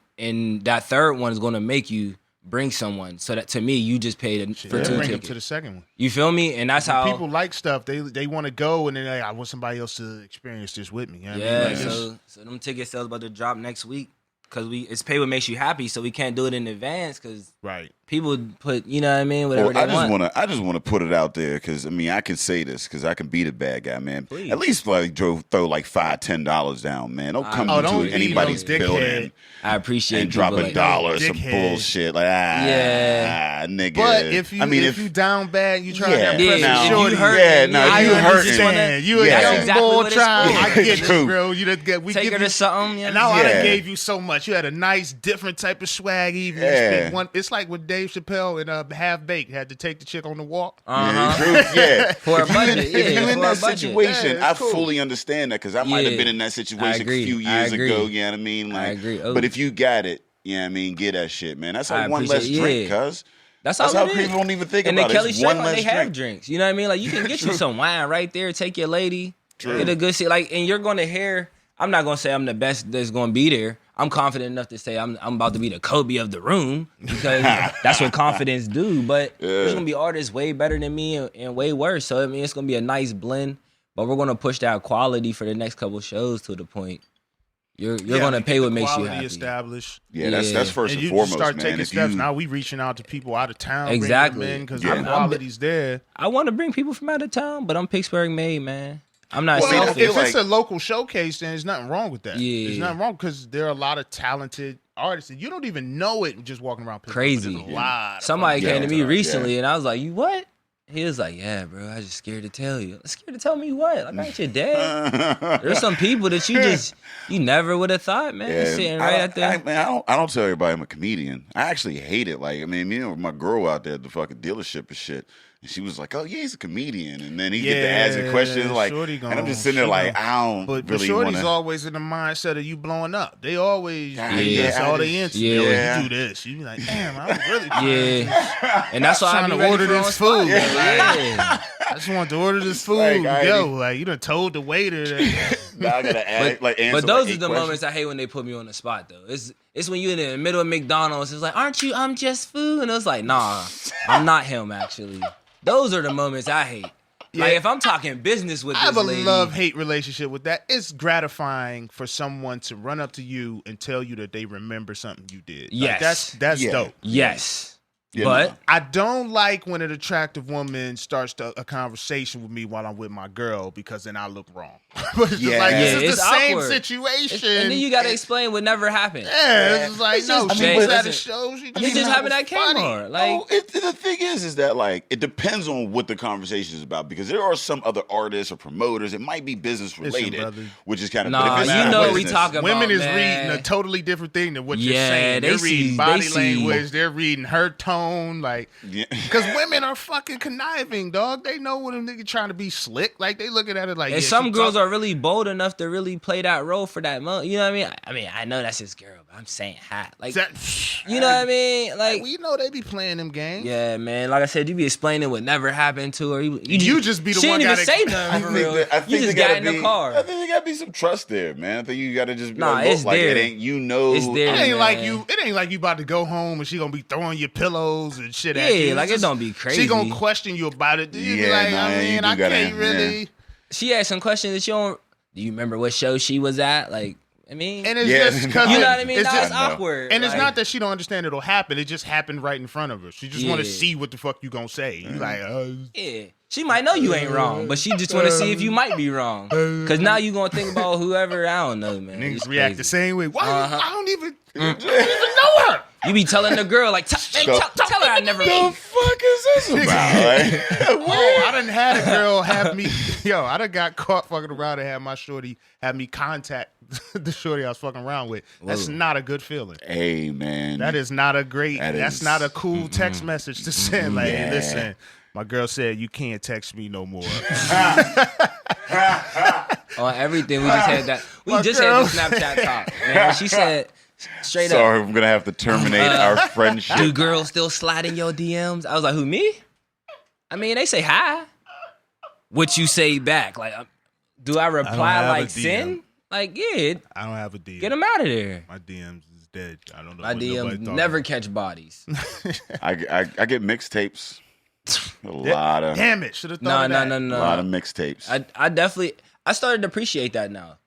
that third one is going to make you bring someone. So that to me, you just paid for 2 bring tickets. them to the second one. You feel me? And that's how people like stuff. They want to go, and then I want somebody else to experience this with me. You know what I mean? So them ticket sales about to drop next week because it's pay what makes you happy, so we can't do it in advance because people put, you know what I mean, whatever they want. I just want to put it out there because I mean I can say this because I can be the bad guy, man. Please. At least like throw like $5-10 down, man. Don't come into anybody's building. I appreciate and drop like, $1 some bullshit like nigga. But if you down bad, you try to have pressure. You hurting. I understand. You a young boy trying. I get True. you, bro. You just get take her to something. And now I done gave you so much. You had a nice, different type of swag. Even you spent one. It's like with Dave Chappelle and Half Baked had to take the chick on the walk. For a budget. If you're in that situation, I fully understand that because I might have been in that situation a few years ago. You know what I mean? Like, I agree. But if you got it, you know what I mean, get that shit, man. That's like one less drink, cuz. That's how people don't even think and about it. And the Kelly Strayhorn, they have drinks. You know what I mean? Like, you can get you some wine right there. Take your lady. Get a good shit. Like, and you're going to hear, I'm not going to say I'm the best that's going to be there. I'm confident enough to say I'm about to be the Kobe of the room because that's what confidence do. But there's going to be artists way better than me and way worse. So, I mean, it's going to be a nice blend. But we're going to push that quality for the next couple shows to the point. You're going to pay what makes you happy. Established. Yeah, that's first and foremost, start man. taking steps. Now we reaching out to people out of town. Exactly. Because the quality's there. I want to bring people from out of town, but I'm Pittsburgh made, man. I'm not if it's a local showcase, then there's nothing wrong with that. Yeah. There's nothing wrong because there are a lot of talented artists and you don't even know it just walking around Pittsburgh. Crazy. There's a lot. Somebody came to me recently and I was like, you what? He was like, yeah, bro, I was just scared to tell you. Scared to tell me what? Like, I ain't your dad. There's some people that you never would have thought, man. Sitting right out there. I don't tell everybody I'm a comedian. I actually hate it. Like, I mean, you know, my girl out there at the fucking dealership and shit. And she was like, "Oh yeah, he's a comedian," and then he get to asking questions like, and I'm just sitting there like, I don't but really Shorty's wanna... always in the mindset of you blowing up. They always that's all they answer. Yeah, you do this. You be like, damn, I was really and that's why I'm trying to order this food. Yeah. I just want to order this food. Like you done told the waiter that. Now I gotta answer. But those are the moments I hate when they put me on the spot though. It's when you're in the middle of McDonald's. It's like, aren't you? I'm just food, and it's like, nah, I'm not him actually. Those are the moments I hate. Like if I'm talking business with this lady, I have a love-hate relationship with that. It's gratifying for someone to run up to you and tell you that they remember something you did. Yes. Like, that's dope. Yes. Yeah, but I don't like when an attractive woman starts a conversation with me while I'm with my girl because then I look wrong. But it's just like, this is the same situation. And then you got to explain what never happened. Yeah, it's like, no, she was at a show. It just happened at Kmart. Like, the thing is that, like, it depends on what the conversation is about because there are some other artists or promoters. It might be business related, which is kind of... Nah, you know what we talk about, women is reading a totally different thing than what you're saying. They're reading body language. They're reading her tone. Like, because women are fucking conniving, dog. They know when a nigga trying to be slick. Like, they looking at it like... And some girls are really bold enough to really play that role for that moment. You know what I mean? I know that's his girl, but I'm saying hot. Like, you know what I mean? Like, we know they be playing them games. Yeah, man. Like I said, you be explaining what never happened to her. You just be the one got to say nothing for real. You just got in the car. I think there got to be some trust there, man. I think you got to just be it's like, there. It ain't, you know. It's there, it ain't like you. It ain't like you about to go home and she gonna be throwing your pillows and shit at you. Yeah, like it don't be crazy. She gonna question you about it. You be like, I can't really. Yeah. She asked some questions that you don't. Do you remember what show she was at? Like, I mean, and it's just because you know what I mean. It's awkward, and it's not that she don't understand it'll happen. It just happened right in front of her. She just want to see what the fuck you gonna say. You like, yeah. She might know you ain't wrong, but she just want to see if you might be wrong. Cause now you gonna think about whoever. I don't know, man. Niggas react the same way. Why? I don't even know her. You be telling the girl like, tell her I never. The fuck is this about? I done had a girl have me. I done got caught fucking around and had my shorty have me contact the shorty I was fucking around with. That's not a good feeling. Hey, man, that is not a great. That's not a cool text message to send. Like, hey, listen. My girl said, you can't text me no more. On everything, we just had that. We just had the Snapchat talk. Man, she said, straight up. Sorry, I'm going to have to terminate our friendship. Do girls still slide in your DMs? I was like, who, me? I mean, they say hi. What you say back? Like, do I reply like sin? Like, yeah. I don't have a DM. Get them out of there. My DMs is is dead. I don't know. My DM never catch bodies. I get mixtapes. A lot of damn it. Should have thought of that. No. A lot of mixtapes. I started to appreciate that now.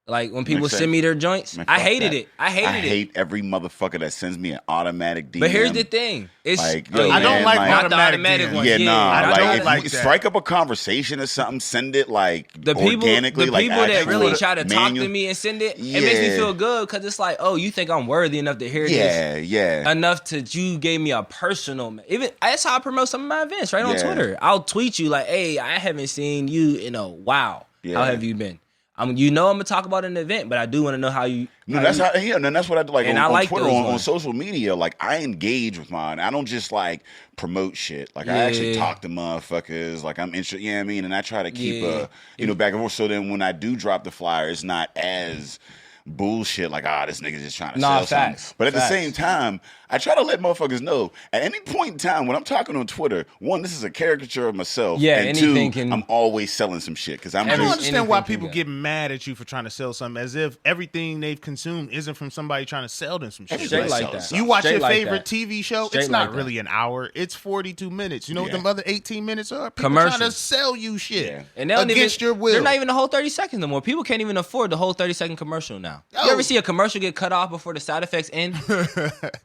Like when people send me their joints, I hated it. I hate every motherfucker that sends me an automatic DM. But here's the thing: it's like, I don't like automatic ones. Yeah, I don't like if you that. strike up a conversation or something, send it like the people, organically. The people like that really try to talk manual. to me and send it, it makes me feel good because it's like, oh, you think I'm worthy enough to hear this? Yeah. Enough to you gave me a personal. Even that's how I promote some of my events right on Twitter. I'll tweet you like, hey, I haven't seen you in a while. Yeah. How have you been? I'm gonna talk about an event, but I do want to know how you. And that's what I do. Like, on like Twitter, on social media, like I engage with mine. I don't just like promote shit. Like I actually talk to motherfuckers. Like I'm interested. You know what I mean? And I try to keep back and forth. So then when I do drop the flyer, it's not as bullshit like this nigga's just trying to sell something. But at the same time, I try to let motherfuckers know at any point in time when I'm talking on Twitter, one, this is a caricature of myself, and two, I'm always selling some shit because I don't understand why people get mad at you for trying to sell something, as if everything they've consumed isn't from somebody trying to sell them some shit. Straight like that. You watch your favorite TV show, it's not really an hour, it's 42 minutes. You know what them other 18 minutes are? People trying to sell you shit and against your will. They're not even the whole 30 seconds no more. People can't even afford the whole 30-second commercial now. You ever see a commercial get cut off before the side effects end?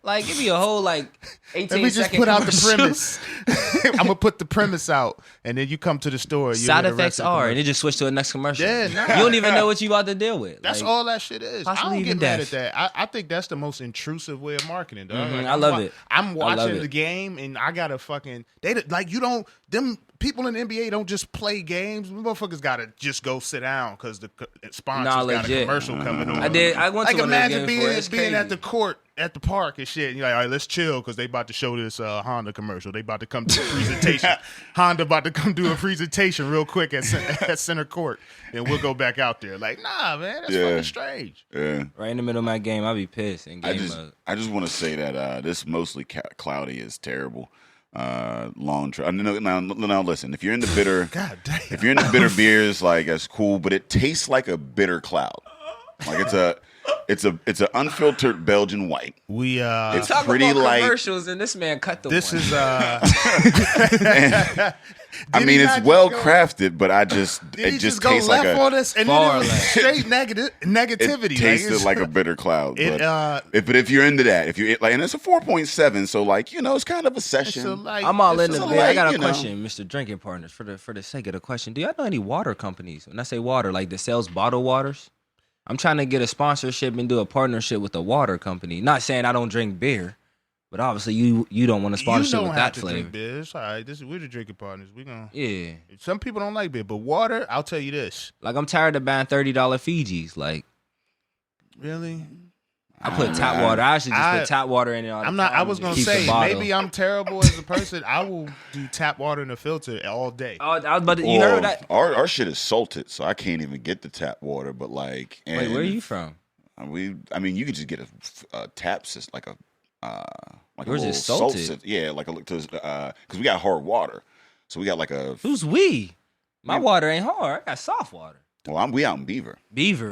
Like, give me a whole 18 Let me just put out the premise. I'm gonna put the premise out, and then you come to the store. Side effects are, and it just switch to the next commercial. Yeah, you don't even know what you about to deal with. That's all that shit is. I don't get mad at that. I think that's the most intrusive way of marketing, dog. Mm-hmm. I love it. I'm watching the game, and I gotta fucking them people in the NBA don't just play games. Motherfuckers gotta just go sit down because the sponsors got a commercial coming on. I went to one imagine of those being at the court at the park and shit. And you're like, all right, let's chill because they about to show this Honda commercial. They about to come do a presentation. Honda about to come do a presentation real quick at center court, and we'll go back out there. Like, nah, man, that's fucking strange. Yeah, right in the middle of my game, I'll be pissed. I just want to say that this mostly cloudy is terrible. Long trip. Now listen. If you're into bitter, if you're into bitter beers, like that's cool. But it tastes like a bitter cloud. Like it's an unfiltered Belgian white. It's pretty light. Commercials and this man cut the. This one. Is. I mean, it's well crafted, but it just tastes like on us and then it was straight negativity. It tasted like a bitter cloud. But if you're into that, and it's a 4.7, so it's kind of a session. I'm all into it. I got a question, Mr. Drinking Partners, for the sake of the question. Do y'all know any water companies? When I say water, like that sells bottled waters? I'm trying to get a sponsorship and do a partnership with a water company. Not saying I don't drink beer. But obviously, you don't want a sponsorship with that flavor. Drink beer. It's all right. We're the drinking partners. Yeah. Some people don't like beer, but water, I'll tell you this. Like, I'm tired of buying $30 Fijis. Like, really? I put tap water. I actually just put tap water in it all the time. I was gonna say maybe I'm terrible as a person. I will do tap water in a filter all day. Oh, I was about to, you heard that? Our shit is salted, so I can't even get the tap water. But wait, where are you from? You could just get a tap system, like a. Yours is salted. Yeah, because we got hard water, so we got like a. Who's we? My water ain't hard. I got soft water. Well, we out in Beaver.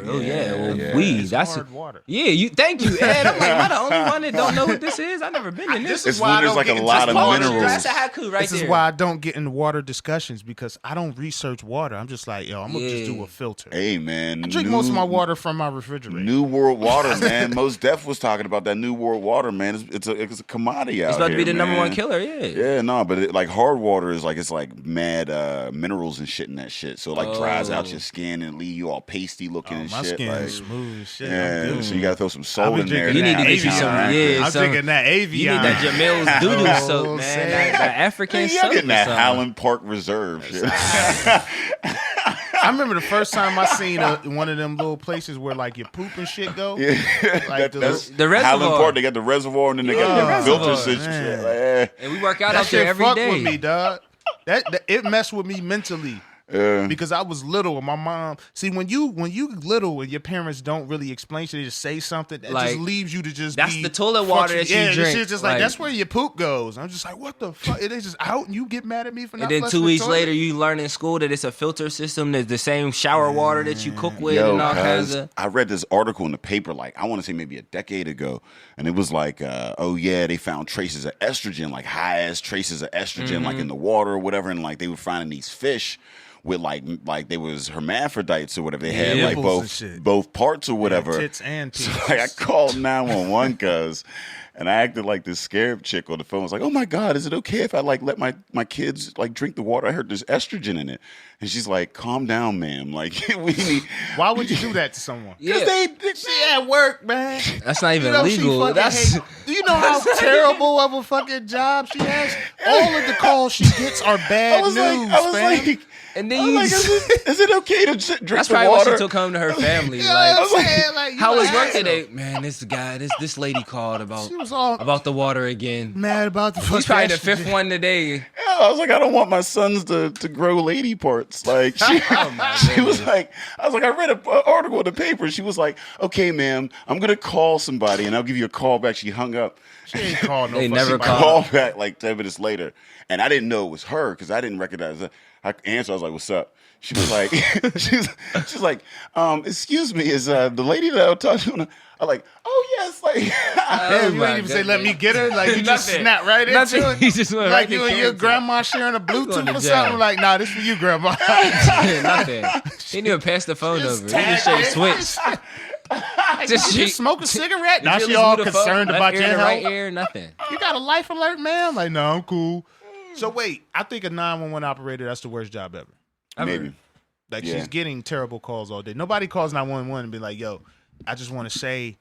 Oh yeah. Well, we. That's hard water. Yeah, thank you, Ed. I'm like, am I the only one that don't know what this is? I've never been in this. It's why there's like a lot of minerals. That's a haiku right there. This is why I don't get in water discussions because I don't research water. I'm just like, I'm gonna just do a filter. Hey man, I drink most of my water from my refrigerator. New World Water, man. Mos Def was talking about that New World Water, man. It's a commodity out here. It's about to be the man. number one killer. Yeah, no, but like hard water is like it's like mad minerals and shit in that shit. So it dries out your skin and leave you all pasty looking and my shit. skin like, is smooth as shit. Yeah, so you gotta throw some salt in there. You need to get you some. I'm drinking that Avion. You need that Jamil's doo-doo soap, man. That African soap. You're getting that Highland Park Reserve shit. I remember the first time I seen one of them little places where like your poop and shit go. Yeah, like the reservoir. Highland Park, they got the reservoir and then they got the filters and shit. And we work out that there every day. That shit fuck with me, dog. That it messed with me mentally. Because I was little and my mom. See, when you little and your parents don't really explain shit, they just say something that just leaves you to just. That's the toilet water that you drink. Shit's just like that's where your poop goes. I'm just like, what the fuck? It is just out, and you get mad at me for not. And then 2 weeks later, you learn in school that it's a filter system. That's the same shower water that you cook with and all kinds of. I read this article in the paper, like I want to say maybe a decade ago, and it was like, they found traces of estrogen, like high ass traces of estrogen, like in the water or whatever, and like they were finding these fish with like they was hermaphrodites or whatever. They had like both parts or whatever. Yeah, tits and so, like, I called 911 cuz, and I acted like this scared chick on the phone. I was like, "Oh my God, is it okay if I like let my kids like drink the water? I heard there's estrogen in it." And she's like, "Calm down, ma'am. Like we need." Why would you do that to someone? Because she at work, man. That's not even legal. Do you know how terrible of a fucking job she has? All of the calls she gets are bad news, man. And then you, is it okay to drink the water? That's probably what she took home to her family. How was work today? Them. Man, this lady called about the water again. Mad about the. She's probably the fifth one today. Yeah, I was like, I don't want my sons to grow lady parts. Like she was like, I read an article in the paper. She was like, okay, ma'am, I'm gonna call somebody and I'll give you a call back. She hung up. She ain't called no. They never called back like 10 minutes later, and I didn't know it was her because I didn't recognize her. I answered. I was like, "What's up?" She was like, "She's like, excuse me, is the lady that I was talking to?" I'm like, "Oh yes." Like, you ain't even say, "Let me get her." Like you just snap right into it. You just went like you and your grandma sharing a Bluetooth or something. Like, nah, this for you, grandma. Nothing. He didn't even pass the phone over. He just straight switched. Just smoke a cigarette. Now she all concerned about your health. Right ear, nothing. You got a life alert, man? Like, no, I'm cool. So wait, I think a 911 operator, that's the worst job ever. Maybe. Like she's getting terrible calls all day. Nobody calls 911 and be like, yo, I just want to say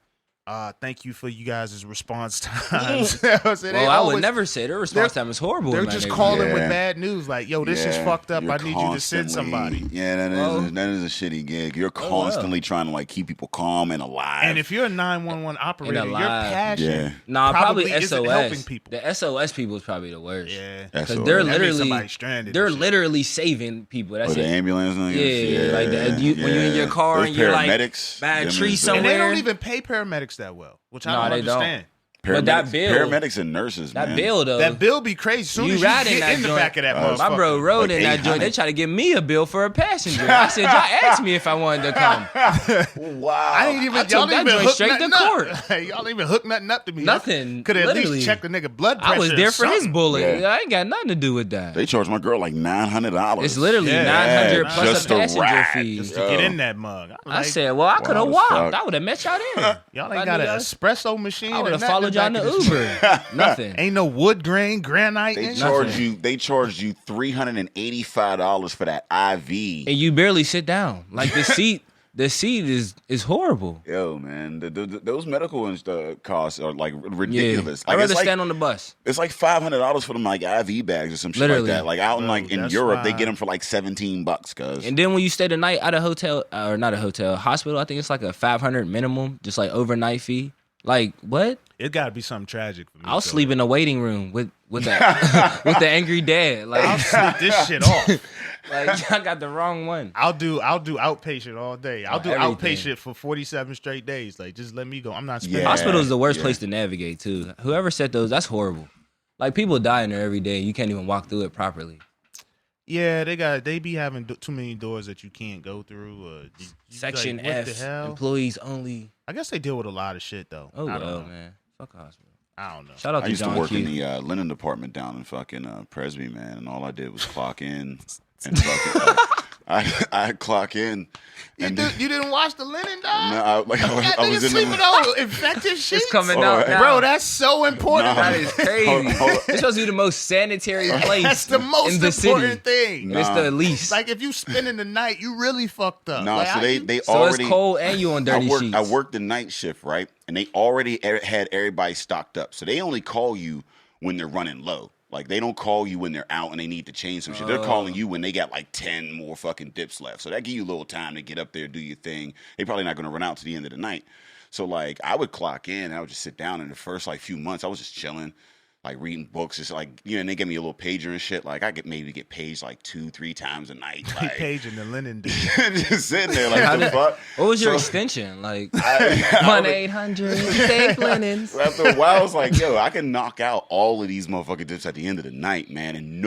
thank you for you guys' response times. I would never say their response time is horrible. They're just calling with bad news. Like, yo, this is fucked up. I need you to send somebody. Yeah, that is a shitty gig. You're constantly trying to like keep people calm and alive. And if you're a 911 operator, your passion probably SOS. Isn't helping people. The SOS people is probably the worst. Yeah, because they're literally saving people. That's the ambulance. Yeah, like when you're in your car and you're like by a tree somewhere. And they don't even pay paramedics that well, which I don't understand. But that bill, paramedics and nurses, that bill though, that bill be crazy. Soon as ride you get in the back of that motherfucker. My bro rode in that joint. They try to give me a bill for a passenger. I said, y'all asked me if I wanted to come. Wow, I ain't even. Y'all didn't even hook straight to court. Y'all ain't even hook nothing up to me. Nothing. Could at least check the nigga blood pressure. I was there for his bullet. I ain't got nothing to do with that. They charged my girl like $900. It's literally $900 plus a passenger fee just to get in that mug. I said, well, I could have walked. I would have met y'all there. Y'all ain't got an espresso machine. I would have followed y'all in the Uber. Nothing. Ain't no wood grain, granite. They charged you $385 for that IV. And you barely sit down. Like the seat is horrible. Yo, man, those medical costs are like ridiculous. Yeah. I'd rather stand on the bus. It's like $500 for them like IV bags or some shit like that. Like out in Europe, they get them for like $17, cuz. And then when you stay the night at a hotel, or not a hotel, hospital, I think it's like a $500 minimum, just like overnight fee. Like what? It got to be something tragic for me. I'll sleep in the waiting room with that with the angry dad. Like I'll sleep this shit off. Like I got the wrong one. I'll do outpatient all day. I'll do outpatient for 47 straight days. Like just let me go. I'm not spending. Hospital is the worst place to navigate too. Whoever set those, that's horrible. Like people die in there every day. You can't even walk through it properly. Yeah, they be having too many doors that you can't go through. Section like, F, employees only. I guess they deal with a lot of shit though. Oh well, man. Fuck hospital. I don't know. Shout out to John I used to work Q. in the linen department down in fucking Presby, man, and all I did was clock in and fucking. I clock in. You didn't wash the linen, dog? No, I was in sleeping on infected sheets. It's coming out now. Bro, that's so important. That is crazy. It's supposed to be the most sanitary place. That's the most in the important city. thing. It's the least. Like if you spending the night, you really fucked up. No, like, so they so already. It's cold and you on dirty sheets. I worked the night shift, right? And they already had everybody stocked up. So they only call you when they're running low. Like, they don't call you when they're out and they need to change some shit. They're calling you when they got, like, 10 more fucking dips left. So that give you a little time to get up there, do your thing. They probably not going to run out to the end of the night. So, like, I would clock in and I would just sit down. In the first, like, few months, I was just chilling. like reading books. It's like, you know, and they give me a little pager and shit. Like I maybe get paged like 2-3 times a night. Like paging the linen dude. just sitting there like, what the fuck? What was your extension? Like 1-800 linens. After a while, I was like, yo, I can knock out all of these motherfucking dips at the end of the night, man. And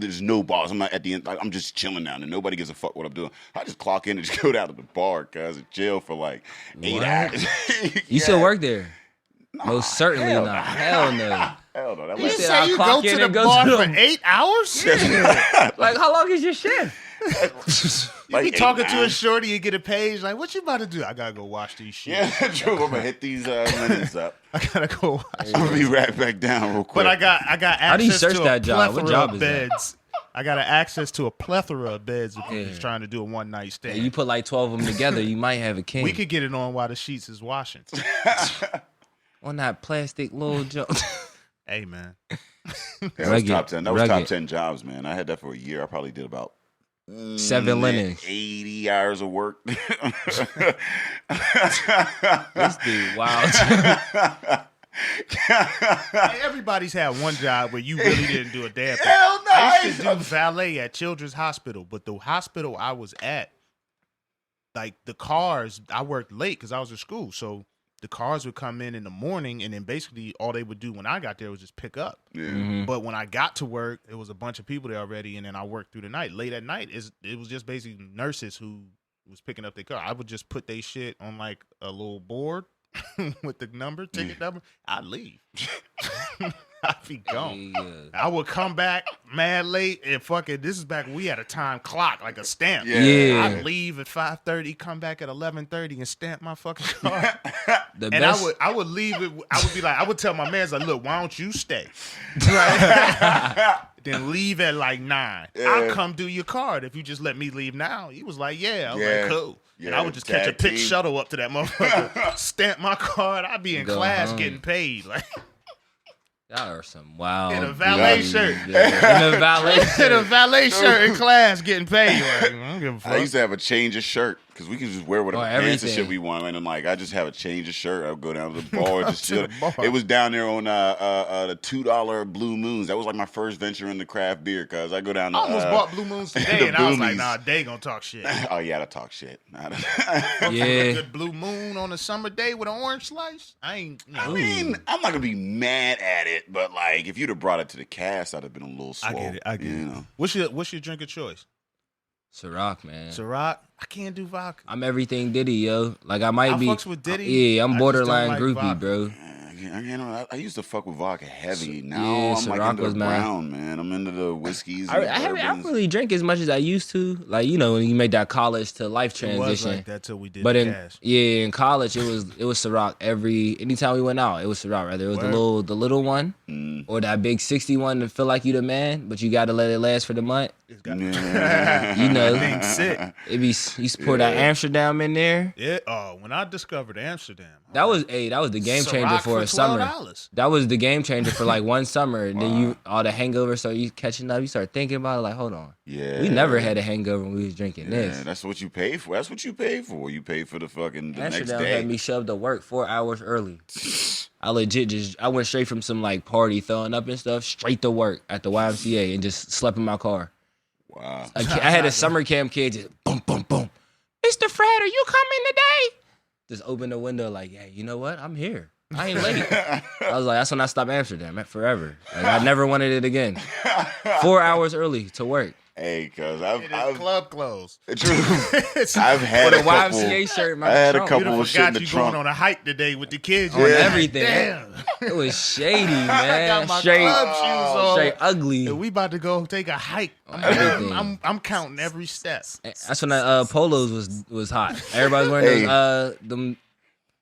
there's no boss. I'm not at the end. Like, I'm just chilling now, and nobody gives a fuck what I'm doing. I just clock in and just go down to the bar, cause in jail for like 8 hours. You still work there? Nah, Most certainly hell not. nah. Hell no. Hell no. That You like, say you go to the bar for 8 hours? Like, how long is your shift? You be talking to a shorty, you get a page, like, what you about to do? I gotta go wash these shit. yeah, true. I'm gonna hit these linens up. I gotta go wash. I'm gonna be right back down real quick. But I got access How do you search to a that job? What plethora job of is that? beds. I got access to a plethora of beds if you're just trying to do a one night stand. You put like 12 of them together, you might have a king. We could get it on while the sheets is washing. On that plastic little jump. Hey man. That was top 10. That was top 10 jobs, man. I had that for a year. I probably did about 7 linens. 80 hours of work. This dude, wow. Hey, everybody's had one job where you really didn't do a damn thing. Hell no, I used to do valet at Children's Hospital, but the hospital I was at, like the cars, I worked late because I was in school, so the cars would come in the morning, and then basically all they would do when I got there was just pick up. Yeah. Mm-hmm. But when I got to work, it was a bunch of people there already, and then I worked through the night. Late at night, it was just basically nurses who was picking up their car. I would just put their shit on like a little board with the number, ticket number. I'd leave. I'd be gone. Yeah. I would come back mad late and fucking. This is back when we had a time clock, like a stamp. Yeah. I'd leave at 5:30, come back at 11:30, and stamp my fucking car. The And best. I would leave it. I would be like, I would tell my man, like, look, why don't you stay? Then leave at like 9. Yeah. I'll come do your card if you just let me leave now. He was like, yeah. I was like, cool. And Yeah, I would just catch a tag pick team. shuttle up to that motherfucker, stamp my card. I'd be in Go class home. getting paid. Like Y'all are some wild. in a valet shirt. Yeah. In a valet In a shirt. valet shirt in class getting paid. Like, I don't give a fuck. I used to have a change of shirt because we could just wear whatever Oh, pants and everything. shit we want. And I'm like, I just have a change of shirt. I would go down to the bar and just To chill. the bar. It was down there on the $2 Blue Moons. That was like my first venture into craft beer because I go down to I almost bought Blue Moons today, the and I was like, Boomies. nah, they gonna talk shit. Oh yeah, to talk shit. A Yeah. good Blue Moon on a summer day with an orange slice. I ain't. I mean, I'm not gonna be mad at it, but like if you'd have brought it to the cast, I'd have been a little swole. I get it. You know? What's your drink of choice? Ciroc, man. Ciroc. I can't do vodka. I'm everything Diddy, yo. Like I might I be. fucks with Diddy. Yeah, I I'm just borderline don't like groupie, vodka. bro. I used to fuck with vodka heavy. Now Yeah, I'm like Ciroc into was the mad. brown, man. I'm into the whiskeys. I And the bourbons. really drink as much as I used to. Like, you know, when you make that college to life It was transition. like that till we did But the cash. in college it was Ciroc anytime we went out, it was Ciroc, right? There was Word. the little one or that big 61 to feel like you the man, but you gotta let it last for the month. It's got You know. thing sick. It be you used to pour that Amsterdam in there. Yeah. Oh, when I discovered Amsterdam, That was the game changer Ciroc for a summer. $12. That was the game changer for like one summer. And then you all the hangovers start you catching up. You start thinking about it like, hold on. Yeah. We never had a hangover when we was drinking Yeah, this. that's what you pay for. That's what you pay for. You pay for the fucking the next Amsterdam day. had me shoved to work 4 hours early. I went straight from some like party throwing up and stuff straight to work at the YMCA and just slept in my car. Wow. I had a summer camp kid just boom, boom, boom. Mr. Fred, are you coming today? Just open the window like, hey, you know what? I'm here. I ain't late. I was like, that's when I stopped Amsterdam forever. Like, I never wanted it again. 4 hours early to work. Hey, cuz It is I've club clothes. I've had With a a couple. YMCA shirt in my I had trunk. a couple You of shit in forgot the you trunk. going on a hike today with the kids. On You're like, everything. Damn. It was shady, I man. got my Straight, club shoes on. straight ugly. And we about to go take a hike. Everything. I'm counting every step. That's when the polos was hot. Everybody's wearing those them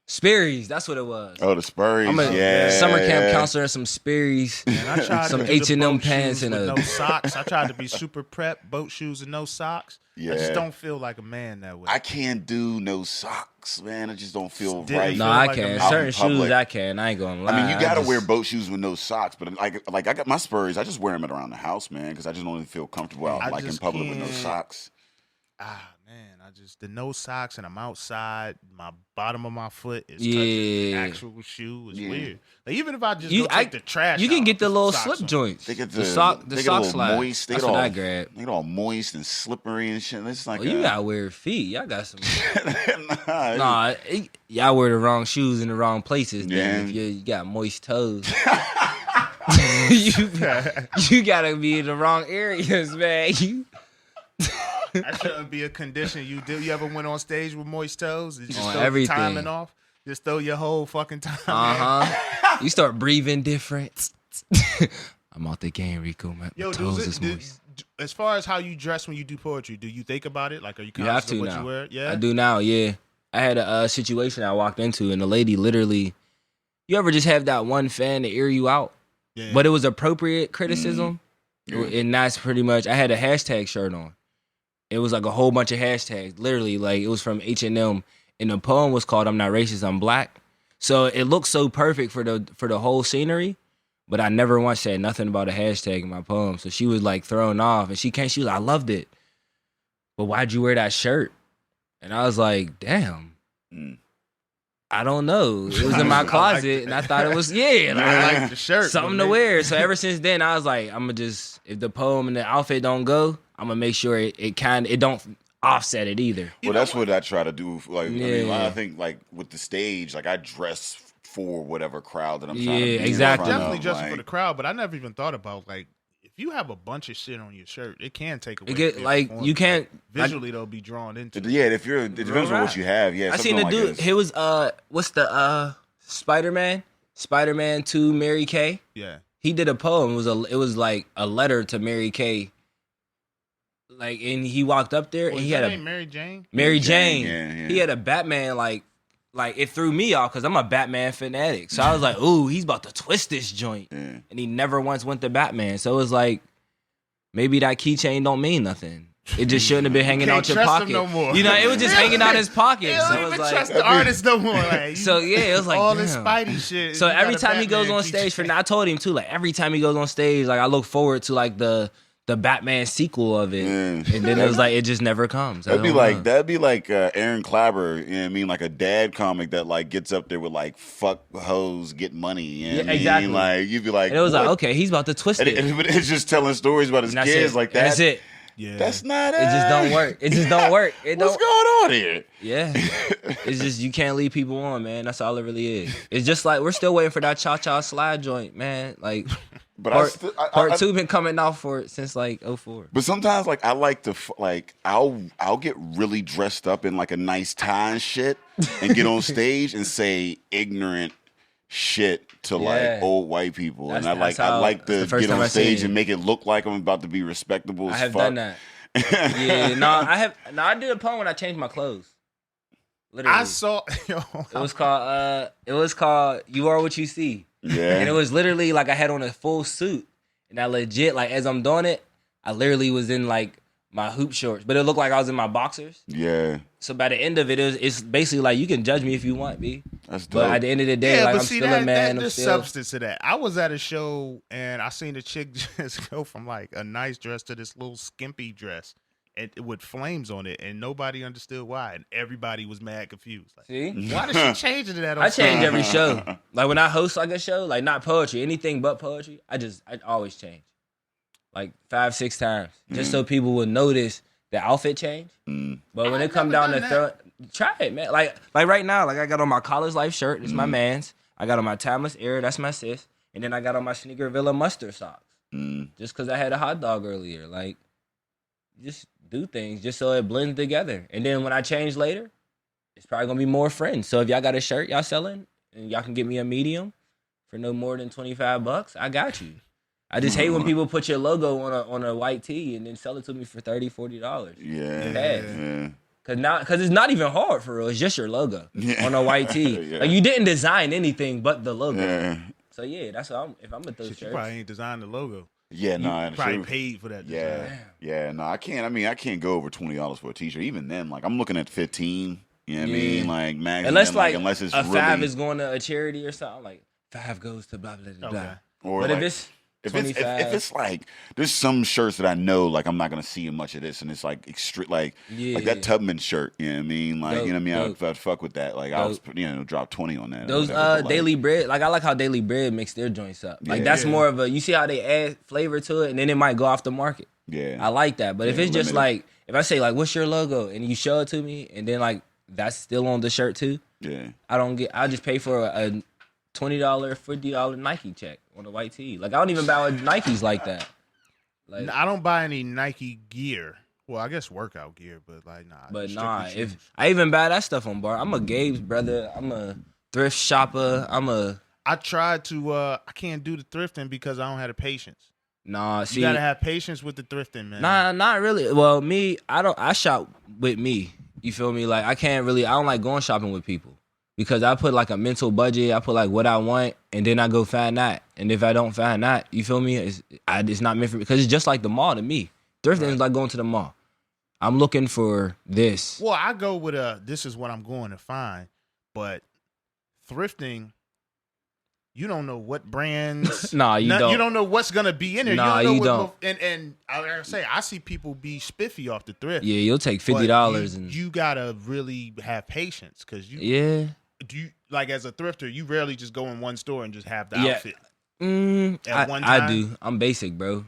Sperry's. That's what it was. Oh, the Spurries. I'm a yeah. summer camp counselor in some Sperry's. And I tried Some to do H&M the boat pants shoes and with a- no socks. I tried to be super prep, boat shoes and no socks. I just Yeah. don't feel like a man that way. I can't do no socks, man. I just don't feel Didn't right. No, feel I like can. a- Certain Out in public. shoes I can. I ain't gonna lie. I mean, you gotta just- wear boat shoes with no socks, but like I got my Spurs. I just wear them around the house, man, because I just don't really feel comfortable out I like in just public with no can't. socks. Ah, man. man, the no socks and I'm outside. My bottom of my foot is touching the actual shoe. It's weird. Like, even if I just go take the trash, you can out, get the little slip on. joints. They get the sock slide. Moist. That's what I grab. They get all moist and slippery and shit. It's like you got weird feet. Y'all got some. Y'all wear the wrong shoes in the wrong places. Then if you got moist toes. you gotta be in the wrong areas, man. That shouldn't be a condition you do. You ever went on stage with moist toes? You just throw everything. your timing off? Just throw your whole fucking time. You start breathing different. I'm out the game, Rico. My toes is moist. As far as how you dress when you do poetry, do you think about it? Like, are you You have conscious to of what now. you wear? Yeah, I do now. Yeah, I had a situation I walked into, and the lady literally. You ever just have that one fan to ear you out? Yeah. But it was appropriate criticism, and that's pretty much. I had a hashtag shirt on. It was like a whole bunch of hashtags. Literally, like it was from H&M, and the poem was called "I'm Not Racist, I'm Black." So it looked so perfect for the whole scenery, but I never once said nothing about a hashtag in my poem. So she was like thrown off, and she was like, "I loved it, but why'd you wear that shirt?" And I was like, "Damn." I don't know. It was in my closet, and I thought it was I like the shirt, something to wear. So ever since then, I was like, I'm gonna just if the poem and the outfit don't go, I'm gonna make sure it don't offset it either. Well, that's what I try to do. Like, I think like with the stage, like I dress for whatever crowd that I'm trying to be exactly. Definitely dressing for the crowd, but I never even thought about like. If you have a bunch of shit on your shirt, it can take away. You can't visually they'll be drawn into. It depends on what you have. Yeah, I seen the dude. He was what's the Spider-Man 2 Mary Kay. Yeah, he did a poem. It was like a letter to Mary Kay. Like, and he walked up there and he had Mary Jane. Mary Jane. Yeah. He had a Batman like it threw me off because I'm a Batman fanatic. So I was like, ooh, he's about to twist this joint. Yeah. And he never once went to Batman. So it was like, maybe that keychain don't mean nothing. It just shouldn't have been hanging out your pocket. Him no more. You know, it was just hanging out his pocket. You don't So it even was like, trust the artist no more. Like, so yeah, it was like all damn. this Spidey shit. So every time he goes on stage, I told him too, like every time he goes on stage, like I look forward to like the Batman sequel of it, and then it was like it just never comes. That'd be like Aaron Clapper, you know what I mean, like a dad comic that like gets up there with like fuck hoes, get money. You know what exactly. I mean? Like you'd be like, and it was what? like okay, he's about to twist it. It's just telling stories about his kids like that. That's it. Yeah, that's not it. It just don't work. It just don't work. What's going on here? Yeah, it's just you can't lead people on, man. That's all it really is. It's just like we're still waiting for that cha-cha slide joint, man. Like. But part 2 been coming out for it since like 2004. But sometimes like I like to like I'll get really dressed up in like a nice tie and shit and get on stage and say ignorant shit to like old white people. And I like to get on stage and make it look like I'm about to be respectable as fuck. I have done that. I did a poem when I changed my clothes. Literally. I saw it was called You Are What You See. Yeah. And it was literally like I had on a full suit. And I legit, like as I'm doing it, I literally was in like my hoop shorts. But it looked like I was in my boxers. Yeah. So by the end of it's basically like you can judge me if you want, B. That's dope. But at the end of the day, like I'm still a man. There's substance to that. I was at a show and I seen a chick just go from like a nice dress to this little skimpy dress. And with flames on it, and nobody understood why, and everybody was mad confused. Like, see, why did she change to that? I change every show. Like when I host like a show, like not poetry, anything but poetry. I always change, like 5-6 times, just so people would notice the outfit change. But when it come down to try it, man. Like right now, like I got on my College Life shirt. It's my man's. I got on my Timeless Era. That's my sis. And then I got on my Sneaker Villa mustard socks. Just because I had a hot dog earlier, like just. Do things just so it blends together. And then when I change later, it's probably gonna be more friends. So if y'all got a shirt y'all selling and y'all can get me a medium for no more than $25, I got you. I just hate when people put your logo on a white tee and then sell it to me for $30-$40. Yeah. Cause it's not even hard for real. It's just your logo on a white tee. Like you didn't design anything but the logo. Yeah. So yeah, that's what if I'm with those shirts. You probably ain't designed the logo. Yeah, no, you probably paid for that design. Yeah, no, I can't. I mean, I can't go over $20 for a t-shirt. Even then, like I'm looking at 15. You know what I mean? Like maximum. Unless it's a really... 5 is going to a charity or something. Like 5 goes to blah blah blah. Or but like, if it's If it's like there's some shirts that I know like I'm not gonna see much of this, and it's like extreme, like that Tubman shirt. You know what I mean? Like you know what I mean? I'd fuck with that. Like I was drop 20 on that. Those Daily Bread, like I like how Daily Bread mix their joints up. Like that's more of a, you see how they add flavor to it, and then it might go off the market. Yeah, I like that. But if it's just like, if I say like, what's your logo, and you show it to me, and then like that's still on the shirt too. Yeah, I just pay for a $20, $50 Nike check on a white tee. Like I don't even buy Nikes like that. Like I don't buy any Nike gear. Well, I guess workout gear, but like nah. But nah, if I even buy that stuff on bar, I'm a Gabe's brother. I'm a thrift shopper. I tried to. I can't do the thrifting because I don't have the patience. Nah, see, you gotta have patience with the thrifting, man. Nah, not really. Well, me, I shop with me. You feel me? Like I don't like going shopping with people because I put like a mental budget. I put like what I want, and then I go find that. And if I don't find that, you feel me? It's not meant for me because it's just like the mall to me. Thrifting is like going to the mall. I'm looking for this. Well, I go with this is what I'm going to find, but thrifting. You don't know what brands. Nah, you don't. You don't know what's gonna be in there. Nah, you don't. And I say, I see people be spiffy off the thrift. Yeah, you'll take $50 and you gotta really have patience because like as a thrifter, you rarely just go in one store and just have the outfit. At one time. I do. I'm basic, bro.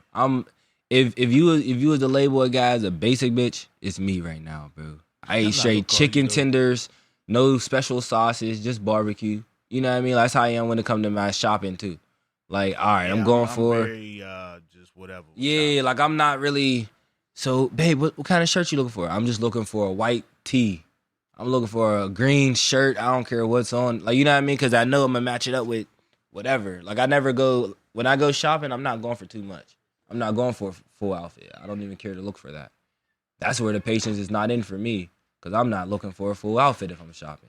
If you was the label of guys a basic bitch, it's me right now, bro. I eat straight chicken tenders, no special sauces, just barbecue. You know what I mean? That's how I am when it comes to my shopping too. Like, all right, I'm going for very, just whatever. Yeah, like I'm not really. So, babe, what kind of shirt you looking for? I'm just looking for a white tee. I'm looking for a green shirt. I don't care what's on. Like, you know what I mean? Because I know I'm gonna match it up with whatever. Like, when I go shopping, I'm not going for too much. I'm not going for a full outfit. I don't even care to look for that. That's where the patience is not in for me because I'm not looking for a full outfit if I'm shopping.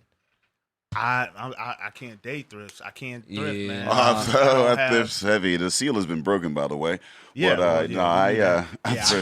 I can't date thrifts. I can't thrift, man. That thrift's heavy. The seal has been broken, by the way. Yeah, but, I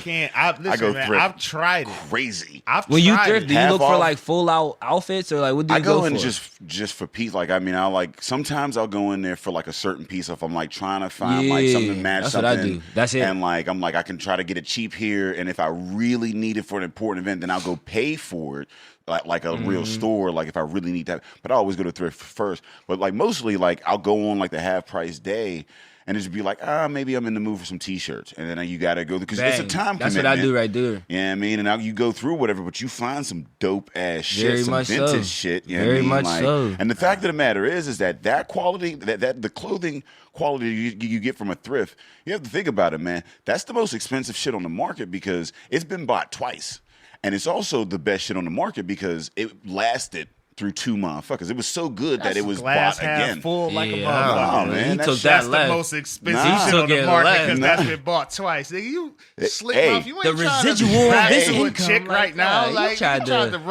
can't. I go thrift. I've tried it. Crazy. When you thrift, do you look for like full out outfits or like what do you go for? I go in just for piece. Like I mean, sometimes I'll go in there for like a certain piece if I'm like trying to find like something to match that's something. What I do. That's it. And like I'm like I can try to get it cheap here, and if I really need it for an important event, then I'll go pay for it. Like a real store, like if I really need that. But I always go to thrift first. But like mostly like I'll go on like the half price day and just be like, maybe I'm in the mood for some t-shirts. And then you gotta go because it's a time commitment. That's what I do right there. Yeah, I mean, and now you go through whatever, but you find some dope ass shit, some vintage shit. You know Very what I mean? much so. And the fact of the matter is that quality, that the clothing quality you get from a thrift, you have to think about it, man. That's the most expensive shit on the market because it's been bought twice. And it's also the best shit on the market because it lasted through 2 motherfuckers. It was so good that it was bought again. Full like a motherfucker. Man. He took that's that the most expensive shit on the market because that's been bought twice. You slick off. You ain't the residual on this income chick right now. Like you tried to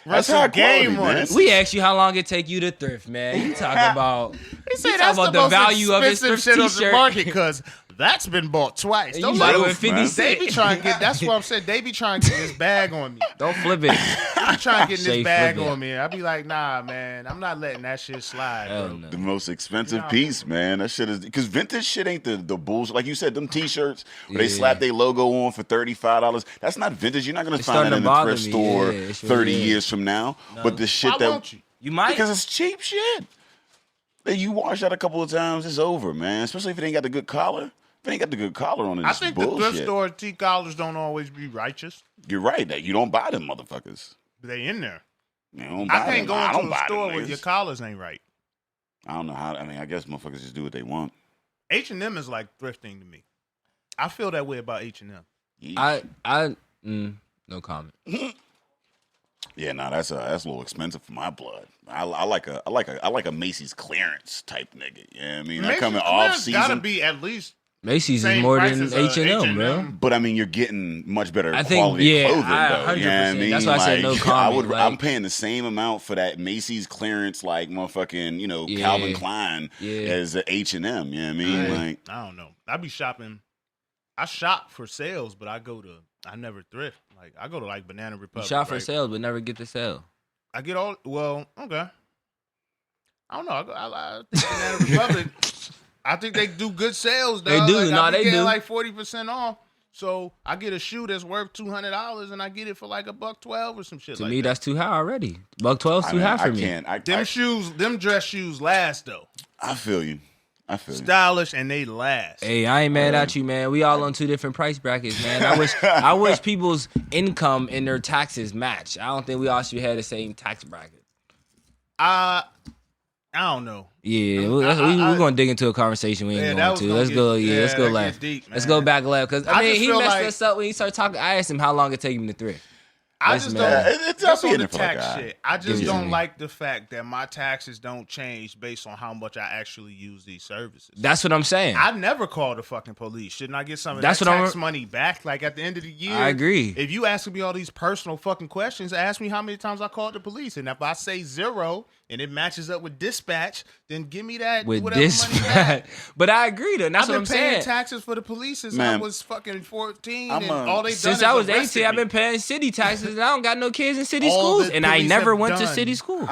run some game on it. We asked you how long it take you to thrift, man. You talking about? He said that's the value of his thrift shit on the market because. That's been bought twice. You bought it with 50 cents. They be trying to get. That's what I'm saying. They be trying to get this bag on me. Don't flip it. They be trying to get this bag on me. I be like, nah, man. I'm not letting that shit slide. Bro. No. The most expensive piece, man. That shit is because vintage shit ain't the bullshit. Like you said, them T-shirts where they slap their logo on for $35. That's not vintage. You're not gonna find that in the thrift store 30 years from now. No. But the shit won't you? You might because it's cheap shit. You wash that a couple of times, it's over, man. Especially if it ain't got the good collar. They ain't got the good collar on it. I think the thrift store T-collars don't always be righteous. You're right. That you don't buy them motherfuckers. They in there. I can't go into the store with your collars ain't right. I don't know how. I mean, I guess motherfuckers just do what they want. H&M is like thrifting to me. I feel that way about H&M. No comment. Yeah, that's a little expensive for my blood. I like a Macy's clearance type nigga. You know what I mean? Macy's coming off season. Gotta be at least. Macy's is more than H&M, bro. But I mean, you're getting much better quality clothing, though. You know what I mean? That's why I said no comment. I'm paying the same amount for that Macy's clearance, like motherfucking, Calvin Klein as H&M. You know what I mean? Like, I don't know. I be shopping. I shop for sales, but I never thrift. Like I go to like Banana Republic. You shop for sales, but never get the sale. I get all okay. I don't know. I think Banana Republic. I think they do good sales. Dog. They do. Like, they do. like 40% off. So I get a shoe that's worth $200 and I get it for like $112 or some shit. To me, that's too high already. $112 too high for me. Them dress shoes last though. I feel you. Stylish and they last. Hey, I ain't mad at you, man. We all on 2 different price brackets, man. I wish people's income and their taxes match. I don't think we all should have the same tax bracket. I don't know. Yeah, we're gonna dig into a conversation we ain't going to. Let's go. Let's go left. Deep, let's go back left because I mean he messed like, us up when he started talking. I asked him how long it take him to thrift. I just don't. It's on the tax shit. I just don't like the fact that my taxes don't change based on how much I actually use these services. That's what I'm saying. I never call the fucking police. Shouldn't I get some of that tax money back? Like at the end of the year, I agree. If you asking me all these personal fucking questions, ask me how many times I called the police, and if I say 0 and it matches up with dispatch, then give me that with whatever money back. But I agree though. That's what I'm saying. I've been paying taxes for the police since I was fucking 14, and all they done since I was 18, I've been paying city taxes, and I don't got no kids in city schools, and I never went to city school.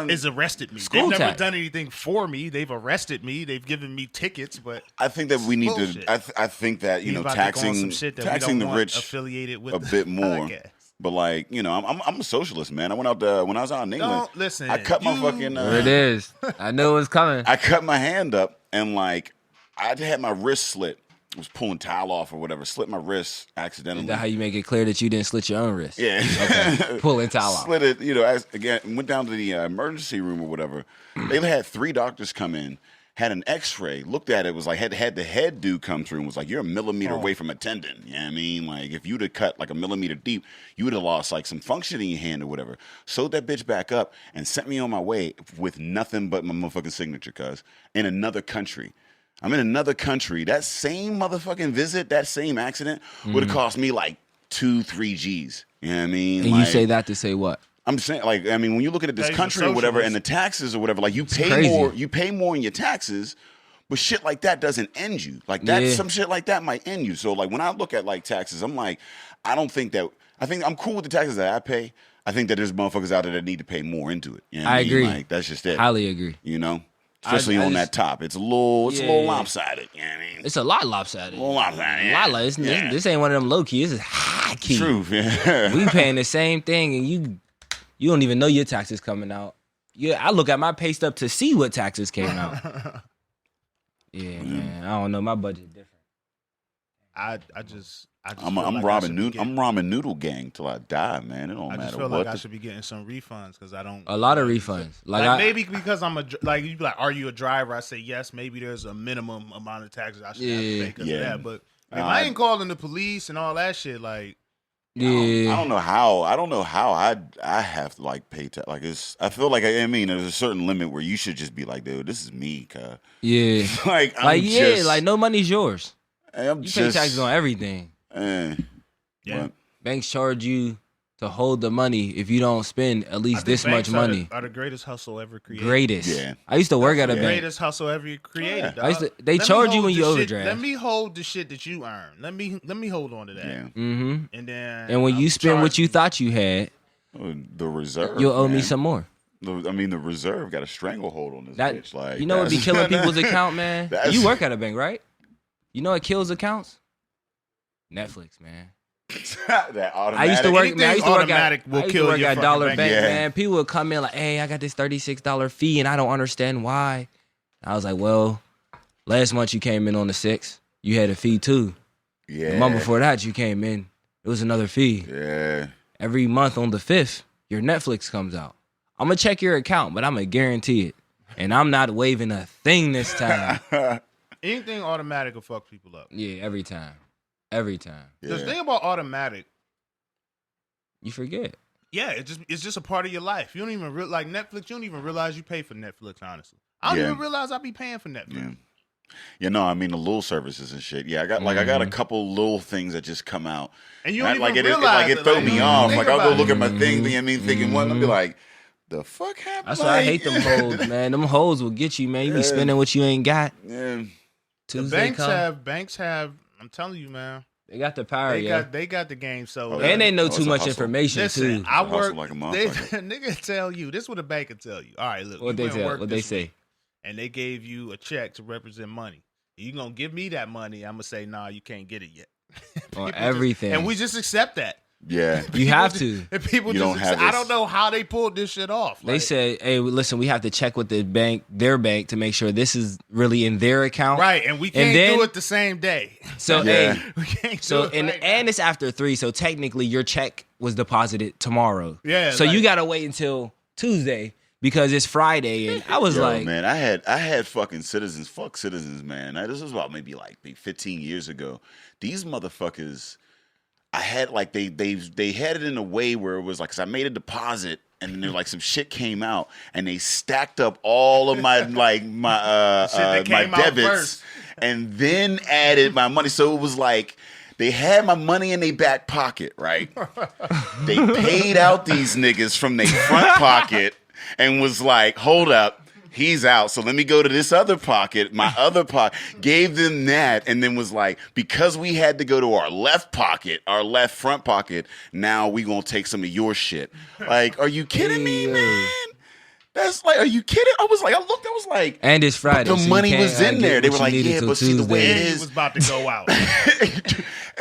Is arrested me. They've never done anything for me. They've arrested me. They've given me tickets, but I think that we need to. I think that taxing the rich affiliated with a bit more. But like, I'm a socialist, man. I went out when I was out in England. Don't listen. I cut my fucking. There it is. I knew it was coming. I cut my hand up and like I had my wrist slit. I was pulling tile off or whatever. Slit my wrist accidentally. Is that how you make it clear that you didn't slit your own wrist? Yeah. Okay. Pulling tile off. Slit it. Again, went down to the emergency room or whatever. They had 3 doctors come in. Had an X-ray, looked at it, was like had the head dude come through and was like, you're a millimeter away from a tendon. You know what I mean? Like if you'd have cut like a millimeter deep, you would have lost like some function in your hand or whatever. Sewed that bitch back up and sent me on my way with nothing but my motherfucking signature, cuz. In another country. I'm in another country. That same motherfucking visit, that same accident would have cost me like 2-3 G's. You know what I mean? And you say that to say what? I'm saying, like, I mean, when you look at this country or whatever, and the taxes or whatever, like, you pay more in your taxes, but shit like that doesn't end you. Like that, some shit like that might end you. So, like, when I look at like taxes, I'm like, I think I'm cool with the taxes that I pay. I think that there's motherfuckers out there that need to pay more into it. You know what I mean? agree. Like, that's just it. Highly agree. Especially on that top, it's a little lopsided. You know what I mean? It's a lot lopsided. A little lopsided. This ain't one of them low key. This is high key. Truth. Yeah. We paying the same thing, and you don't even know your taxes coming out. Yeah, I look at my pay stub to see what taxes came out. Man, I don't know. My budget's different. I'm ramen noodle gang till I die, man. It don't matter what. I just feel like I should be getting some refunds because I don't. A lot of refunds. Maybe because I'm you'd be like, are you a driver? I say yes. Maybe there's a minimum amount of taxes I should have to pay because of that. But if I ain't calling the police and all that shit, like. I don't know how I have to like pay tax. Like I feel like there's a certain limit where you should just be like, dude, this is me, cuz. Yeah. like no money's yours. You pay taxes on everything. Banks charge you to hold the money if you don't spend at least this much money. Are the greatest hustle ever created. Greatest. Yeah. I used to work at a bank. Greatest hustle ever created. Yeah. They charge you when you overdraft. Let me hold the shit that you earn. Let me hold on to that. Yeah. Mm-hmm. And when you spend what you thought you had, the reserve, you'll owe me some more. The reserve got a stranglehold on this bitch. Like, what be killing people's account, man? You work at a bank, right? You know what kills accounts? Netflix, man. That automatic. I used to work at Dollar Bank, man. People would come in like, hey, I got this $36 fee and I don't understand why. I was like, well, last month you came in on the 6th. You had a fee too. Yeah. The month before that you came in. It was another fee. Yeah. Every month on the 5th, your Netflix comes out. I'm going to check your account, but I'm going to guarantee it. And I'm not waiving a thing this time. Anything automatic will fuck people up. Yeah, every time. Every time. The thing about automatic, you forget. Yeah, it's just a part of your life. You don't even like Netflix. You don't even realize you pay for Netflix. Honestly, I don't even realize I be paying for Netflix. The little services and shit. Yeah, I got a couple little things that just come out, and you don't even realize it throw me off. Like I'll go look at my thing, thinking what, and I'll be like, the fuck happened? That's why I hate them hoes, man. Them hoes will get you, man. You be spending what you ain't got. Yeah. Banks have. I'm telling you, man. They got the power, They got the game. So and they know too much information Listen, too. I work. Like a nigga tell you. This is what a bank can tell you. All right, look. What they say? and they gave you a check to represent money. You gonna give me that money? I'm gonna say, nah, you can't get it yet. On everything, and we just accept that. Yeah, you have to. And people I don't know how they pulled this shit off. They said, "Hey, listen, we have to check with their bank, to make sure this is really in their account." Right, and we can't do it the same day. So, yeah. We can't so do it and it's after 3, so technically your check was deposited tomorrow. Yeah. So you gotta wait until Tuesday because it's Friday, and I was like, man, I had fucking Citizens. Fuck Citizens, man. This was about maybe 15 years ago. These motherfuckers. I had they had it in a way where it was like, cause I made a deposit and then there like some shit came out and they stacked up all of my my debits and then added my money. So it was like they had my money in their back pocket, right? They paid out these niggas from their front pocket and was like, hold up. He's out, so let me go to this other pocket, my other pocket, gave them that, and then was like, because we had to go to our left pocket, our left front pocket, now we gonna take some of your shit. Like, are you kidding me, man? That's like, are you kidding? I was like, I looked, I was like, and it's Friday. The so money was in there. They were like, yeah, but see the way it It is. was about to go out.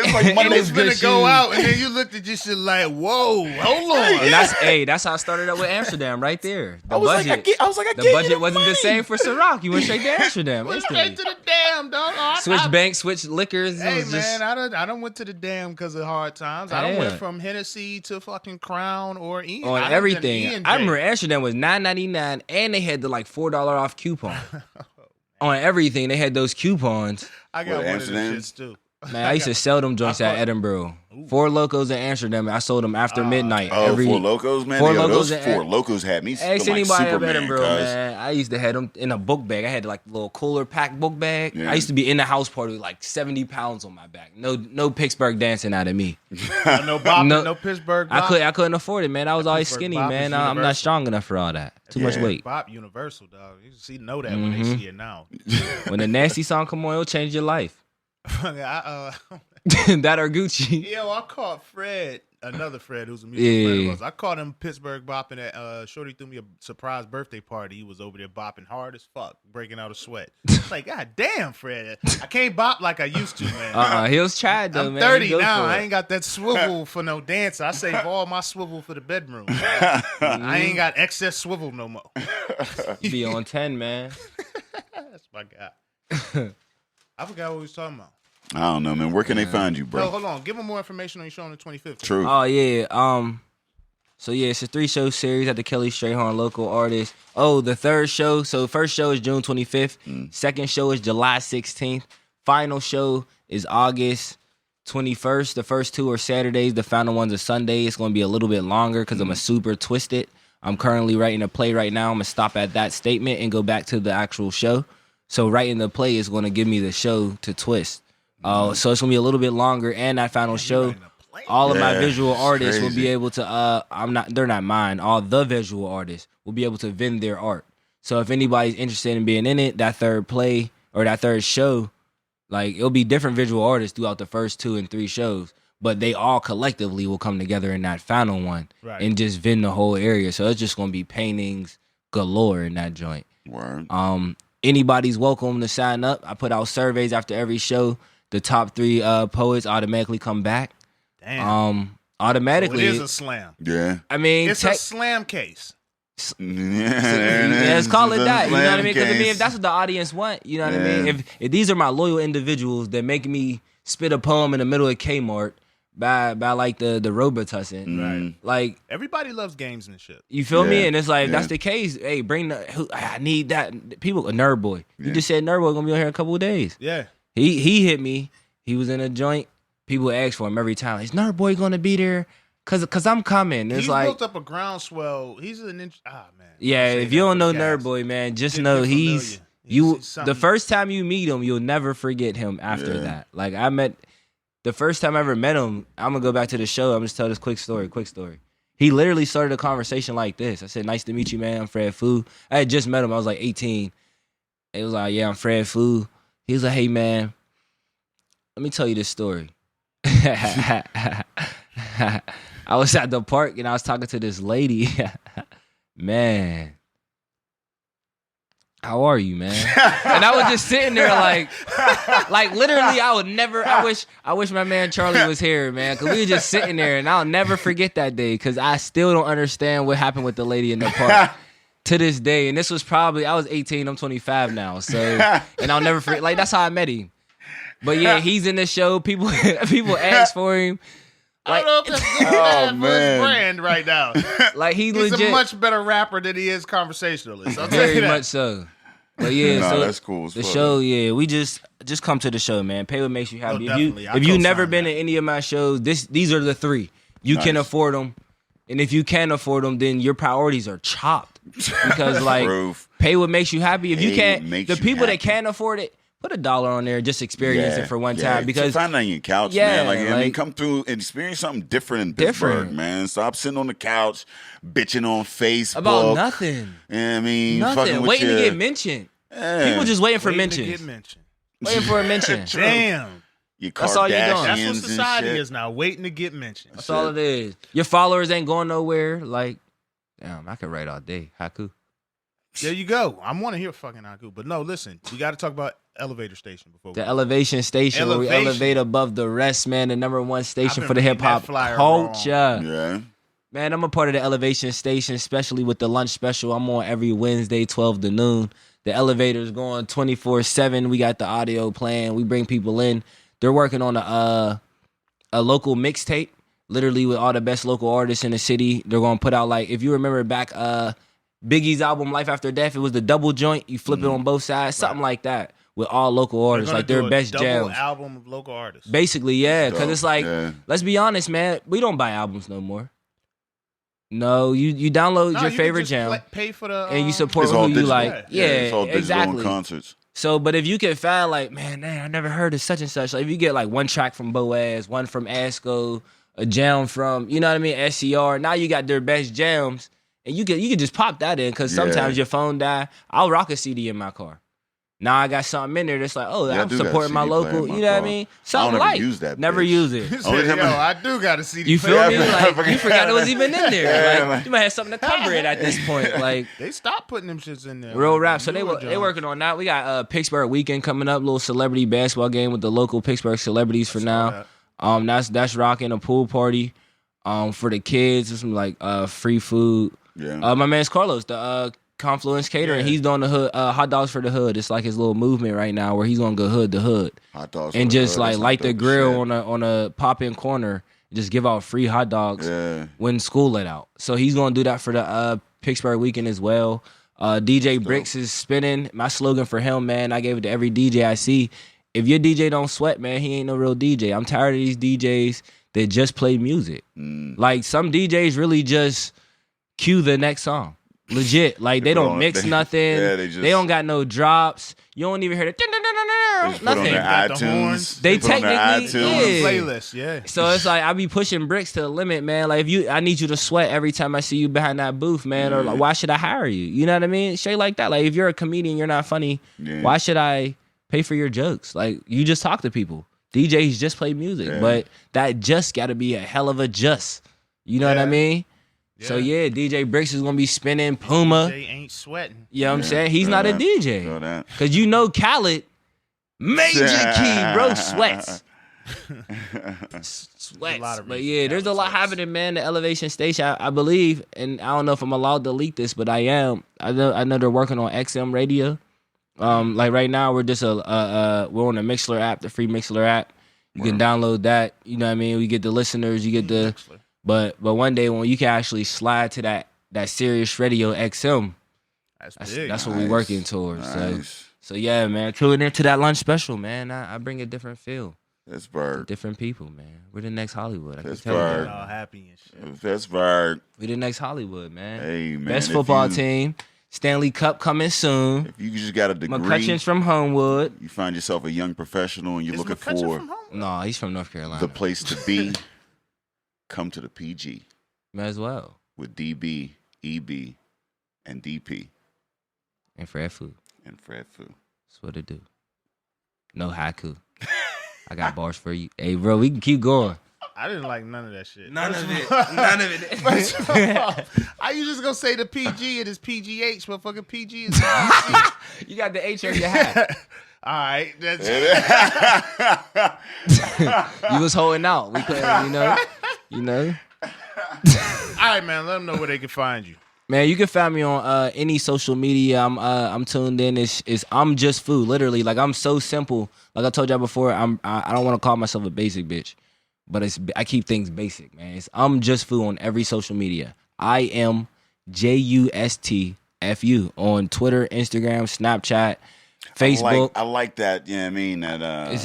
It's like Monday was gonna go out, and then you looked at your shit like, whoa, hold on. And that's how I started up with Amsterdam right there. The budget, the budget wasn't the same for Ciroc. You went straight to Amsterdam. Went straight to the dam, dog. Switch banks, switch liquors. Hey man, I done went to the dam because of hard times. I done went from Hennessy to fucking Crown or Ian. On everything. I remember Amsterdam was $9.99, and they had the $4 off coupon. On everything, they had those coupons. I got one of them shits too. Man, I used to sell them joints at Edinburgh. Four Locos in Amsterdam. I sold them after midnight. Oh, Four Locos, man. Those Four Locos had me Ask like anybody Superman, up Edinburgh, man. I used to have them in a book bag. I had like a little cooler pack book bag. Yeah. I used to be in the house party with 70 pounds on my back. No Pittsburgh dancing out of me. No bopping, no Pittsburgh bop. I couldn't afford it, man. I was always skinny, man. I'm not strong enough for all that. Too much weight. Bop universal, dog. You know that when they see it now. When the nasty song come on, it'll change your life. That or Gucci. Yo, I caught Fred, another Fred who's a music friend of ours. I caught him Pittsburgh bopping at Shorty threw me a surprise birthday party. He was over there bopping hard as fuck, breaking out a sweat. Like, God damn, Fred. I can't bop like I used to, man. He was tried though, I'm man. 30 now. I ain't got that swivel for no dancer. I save all my swivel for the bedroom. I ain't got excess swivel no more. Be on 10, man. That's my guy. I forgot what we was talking about. I don't know, man. Where can they find you, bro? No, hold on. Give them more information on your show on the 25th. True. Oh, yeah. So, yeah, it's a 3-show series at the Kelly Strayhorn Local Artist. Oh, the third show. So, first show is June 25th. Second show is July 16th. Final show is August 21st. The first two are Saturdays. The final one's a Sunday. It's going to be a little bit longer because I'm a super twisted. I'm currently writing a play right now. I'm going to stop at that statement and go back to the actual show. So, writing the play is going to give me the show to twist. So it's gonna be a little bit longer, and that final show, all of my visual artists will be able to. They're not mine. All the visual artists will be able to vend their art. So if anybody's interested in being in it, that third play or that third show, it'll be different visual artists throughout the first 2 and 3 shows, but they all collectively will come together in that final one and just vend the whole area. So it's just gonna be paintings galore in that joint. Word. Anybody's welcome to sign up. I put out surveys after every show. The top 3 poets automatically come back. Damn. Automatically. So it is a slam. Yeah. I mean, it's a slam case. Let's call it that. You know what I mean? Because if that's what the audience want, you know what I mean? If these are my loyal individuals that make me spit a poem in the middle of Kmart by the Robitussin, right? Everybody loves games and shit. You feel me? And it's if that's the case, hey, I need that. People, Nerd Boy. You just said Nerd Boy gonna be on here in a couple of days. Yeah. He hit me. He was in a joint. People ask for him every time. Is Nerd Boy gonna be there? Cause I'm coming. It's he's built up a groundswell. He's an man. Yeah, if you don't know Nerd Boy, man, just know he's the first time you meet him, you'll never forget him after that. The first time I ever met him, I'm gonna go back to the show. I'm just tell this quick story. He literally started a conversation like this. I said, "Nice to meet you, man. I'm Fred Fu." I had just met him. I was 18. It was "Yeah, I'm Fred Fu." He was like, "Hey, man, let me tell you this story." I was at the park and I was talking to this lady. Man, how are you, man? And I was just sitting there like literally, I would never. I wish my man Charlie was here, man, because we were just sitting there, and I'll never forget that day because I still don't understand what happened with the lady in the park to this day. And this was probably I was 18, I'm 25 now, so and I'll never forget. Like that's how I met him. But yeah, he's in the show. People ask for him. I don't know if that's good for his brand right now. Like he's legit. A much better rapper than he is conversationalist. I'll tell you Very that. much so. But yeah, so that's cool. The show, yeah, we just come to the show, man. Pay what makes you happy. Definitely. If you've never been to any of my shows, these are the three. You can afford them, and if you can't afford them, then your priorities are chopped. Because like, pay what makes you happy. If you can't, the people that can't afford it. Put $1 on there, just experience it for one time. Because find on your couch, man. Like, I mean, come through and experience something different in Pittsburgh, man. Stop sitting on the couch, bitching on Facebook about nothing. Yeah, I mean, nothing. Waiting to get mentioned. Yeah. People just waiting for mentions. Waiting for a mention. Damn. That's all you're doing. That's what society is now. Waiting to get mentioned. That's all it is. Your followers ain't going nowhere. Like, damn, I could write all day. Haiku. There you go. I want to hear fucking haiku. But no, listen, we got to talk about Elevator Station before the Elevation Station where we elevate above the rest, man. The #1 station for the hip hop culture. Yeah. Man, I'm a part of the Elevation Station, especially with the lunch special. I'm on every Wednesday, 12 to noon. The elevator's going 24/7. We got the audio playing. We bring people in. They're working on a local mixtape, literally with all the best local artists in the city. They're going to put out, like, if you remember back Biggie's album, Life After Death, it was the double joint. You flip it on both sides, something like that. With all local artists, like their best jams. Album of local artists. Basically, yeah, because it's like, let's be honest, man, we don't buy albums no more. No, you download your favorite jam, pay for the, and you support who you like. Yeah, it's all digital exactly. Concerts. So, but if you can find like, man, I never heard of such and such. Like, if you get like one track from Boaz, one from Asco, a jam from, you know what I mean, SCR. Now you got their best jams, and you can just pop that in because sometimes your phone die. I'll rock a CD in my car. Now I got something in there that's like, oh, I'm supporting my local. You know what I mean? Something like use that. Never use it. I do got a CD. You feel me? Like you forgot it was even in there. Like you might have something to cover it at this point. Like they stopped putting them shits in there. Real rap. So they working on that. We got Pittsburgh weekend coming up. Little celebrity basketball game with the local Pittsburgh celebrities for now. That's rocking. A pool party for the kids. Some like free food. Yeah. My man's Carlos, the Confluence Catering. He's doing the hood hot dogs for the hood. It's like his little movement right now where he's gonna go hood to hood. Hot dogs and just like light the grill on a pop-in corner. Just give out free hot dogs when school let out. So he's gonna do that for the Pittsburgh weekend as well. DJ Bricks is spinning. My slogan for him, man, I gave it to every DJ I see. If your DJ don't sweat, man, he ain't no real DJ. I'm tired of these DJs that just play music. Like some DJs really just cue the next song. Legit, like they don't mix nothing. They don't got no drops. You don't even hear the nothing. iTunes. They technically playlist, So it's like I be pushing Bricks to the limit, man. Like I need you to sweat every time I see you behind that booth, man. Or like, why should I hire you? You know what I mean? Shit like that. Like if you're a comedian, you're not funny. Why should I pay for your jokes? Like you just talk to people. DJs just play music, but that just got to be a hell of a just. You know what I mean? So DJ Bricks is gonna be spinning Puma. DJ ain't sweating. You know what I'm saying? He's not a DJ. Cause you know Khaled, major key, bro, sweats. Sweats. But yeah, there's a lot happening, man. The Elevation Station, I believe, and I don't know if I'm allowed to leak this, but I am. I know they're working on XM radio. Like right now we're just we're on the Mixler app, the free Mixler app. You can download that. You know what I mean? We get the listeners, you get the But one day when you can actually slide to that Sirius Radio XM, that's what we're working towards. Nice. So yeah, man, tuning into that lunch special, man. I bring a different feel. Pittsburgh. Different people, man. We're the next Hollywood. I can Pittsburgh. tell you. All happy and shit. Pittsburgh. We the next Hollywood, man. Hey, man. Best football team. Stanley Cup coming soon. If you just got a degree, McCutcheon's from Homewood. You find yourself a young professional and you're looking for no, he's from North Carolina. The place to be. Come to the PG. Might as well. With DB, EB, and DP. And Fred Fu. That's what it do. No haiku. I got bars for you. Hey, bro, we can keep going. I didn't like none of that shit. None of it. First of all, I you just gonna say the PG and it's PGH, but fucking PG is PG. You got the H on your hat. All right, that's You was holding out. We couldn't, you know. all right, man. Let them know where they can find you. Man, you can find me on any social media. I'm tuned in. It's I'm just food, literally. Like I'm so simple. Like I told y'all before, I don't want to call myself a basic bitch, but I keep things basic, man. I'm just food on every social media. I am JUSTFU on Twitter, Instagram, Snapchat, Facebook. I like that. Yeah, I mean that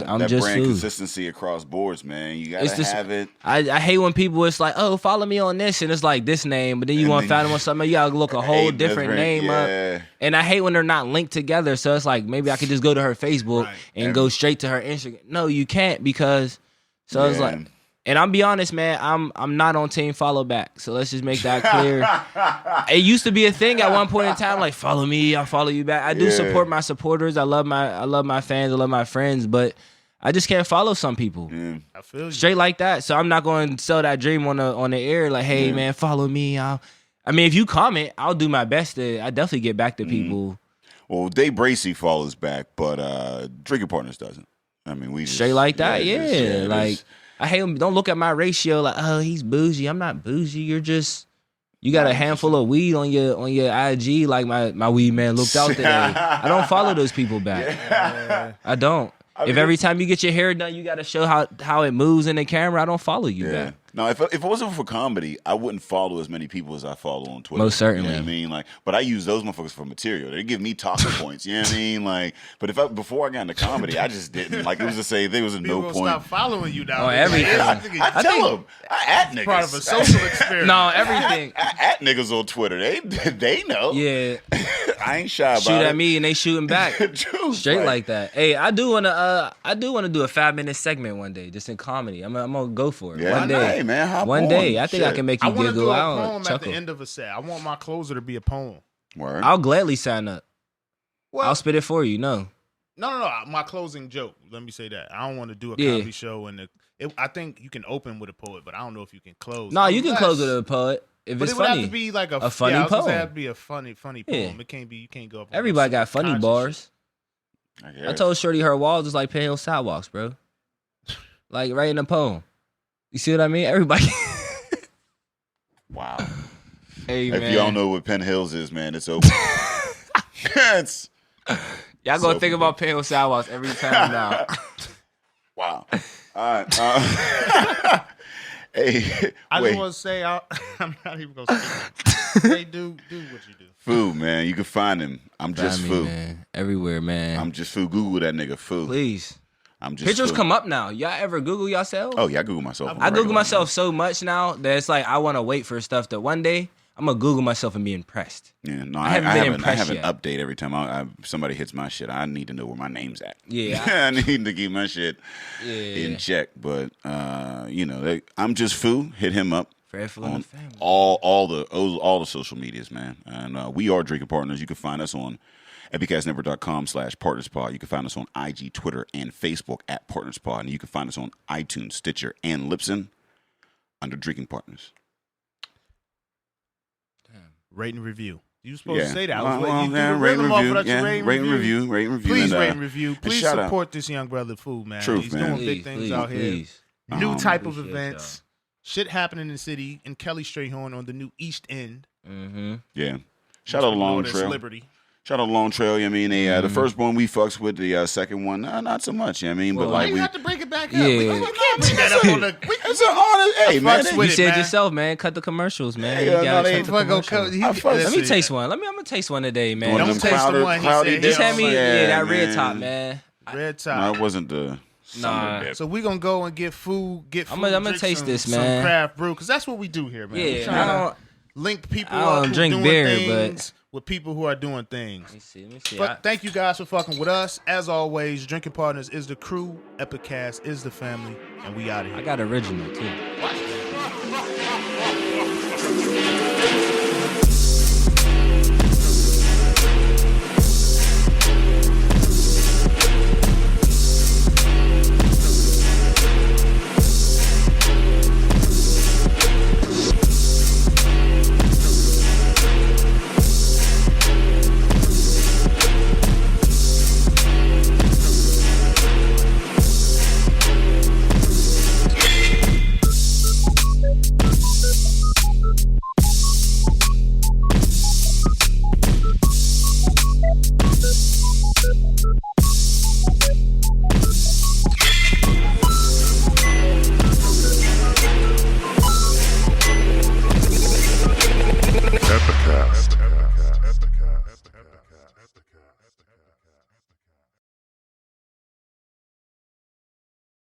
I'm that just brand food. Consistency across boards, man. You gotta have it. I hate when people it's like, oh, follow me on this, and it's like this name, but then you want to find them on something, you gotta look a whole different name up. And I hate when they're not linked together. So it's like maybe I could just go to her Facebook and go straight to her Instagram. No, you can't because it's like. And I'm be honest, man, I'm not on team follow back. So let's just make that clear. It used to be a thing at one point in time, like follow me, I'll follow you back. I do support my supporters. I love my fans, I love my friends, but I just can't follow some people. I feel you. Straight like that. So I'm not going to sell that dream on the air. Like, hey man, follow me. I mean, if you comment, I'll do my best I definitely get back to people. Well, Dave Bracey follows back, but Drinking Partners doesn't. I mean, we just, straight like that. Like. I hate him. Don't look at my ratio like, oh, he's bougie. I'm not bougie. You got a handful of weed on your IG like my weed man looked out today. I don't follow those people back. I don't. If every time you get your hair done, you got to show how it moves in the camera, I don't follow you back. No, if it wasn't for comedy, I wouldn't follow as many people as I follow on Twitter. Most certainly. You know what I mean? Like, but I use those motherfuckers for material. They give me talking points. You know what I mean? Like, but before I got into comedy, I just didn't. Like, it was the same. There was no point. Stop following you now. Oh, everything. I tell them. I at niggas. Part of a social experiment. No, everything. I at niggas on Twitter. They know. Yeah. I ain't shy about it. Shoot at me and they shooting back. True, Straight like that. Hey, I do want to do a 5-minute segment one day, just in comedy. I'm gonna go for it. Yeah, one day, hey, man, hop one on. day. I think I can make you I want to giggle do a out. poem at the end of a set. I want my closer to be a poem. Word. I'll gladly sign up. Well, I'll spit it for you. No. My closing joke. Let me say that. I don't want to do a comedy show I think you can open with a poet, but I don't know if you can close. No, you can close with a poet if but it's it would funny. have to be like a funny poem. poem. It have to be a funny poem. Yeah. It can't be. You can't go up. Everybody got funny bars. Shit. I told Shorty her walls is like Penhill sidewalks, bro. Like right in a poem. You see what I mean? Everybody. Wow. Hey, if man. y'all know what Penn Hills is, man, it's open. Y'all gonna think about Penhill sidewalks every time now. Wow. All right. Hey, I wait. just want to say I'm not even gonna say. Hey, do what you do. Food, man. You can find him. I'm just food. Man. Everywhere, man. I'm just food. Google that nigga food. Please. I'm just Pictures food. come up now. Y'all ever Google yourself? Oh yeah, I Google myself. I Google myself so much now that it's like I want to wait for stuff that one day I'm gonna Google myself and be impressed. Yeah, no, I haven't I have an yet. update every time somebody hits my shit. I need to know where my name's at. Yeah, I need to keep my shit in check. But I'm just food. Hit him up on all the social medias, man. And we are Drinking Partners. You can find us on epicastnetwork.com/partnerspod. You can find us on IG, Twitter, and Facebook at PartnersPod. And you can find us on iTunes, Stitcher, and Libsyn under Drinking Partners. Rate and review. You supposed to say that. I was rate and review. Please rate and review. Please support this young brother Food, man. Truth, He's man. doing big things out here. New type of events. Shit happening in the city. And Kelly Strayhorn on the new East End. Mm-hmm. Yeah. Shout out to Long Trail. Liberty. Shout out to Long Trail. You know what I mean? The first one we fucks with. The second one, not so much. You know what I mean? But like you we have to break it back up. Yeah. We can't bring that up on the. It's an honest. Hey, man. fucks You with it, said man. yourself, man. Cut the commercials, man. Yeah, You gotta no, cut the commercials. Let Let me taste one. I'm gonna taste one today, man. Don't taste the one he said. Just hand me that red man. top, man. Red top. No, it wasn't the. Nah. So we gonna go and get food. I'm gonna taste this, man. Some craft brew, because that's what we do here, man. Yeah, We're trying to link people I don't up who drink doing beer, things with people who are doing things. Let me see. But thank you guys for fucking with us. As always, Drinking Partners is the crew. Epicast is the family, and we out of here. I got original too. What?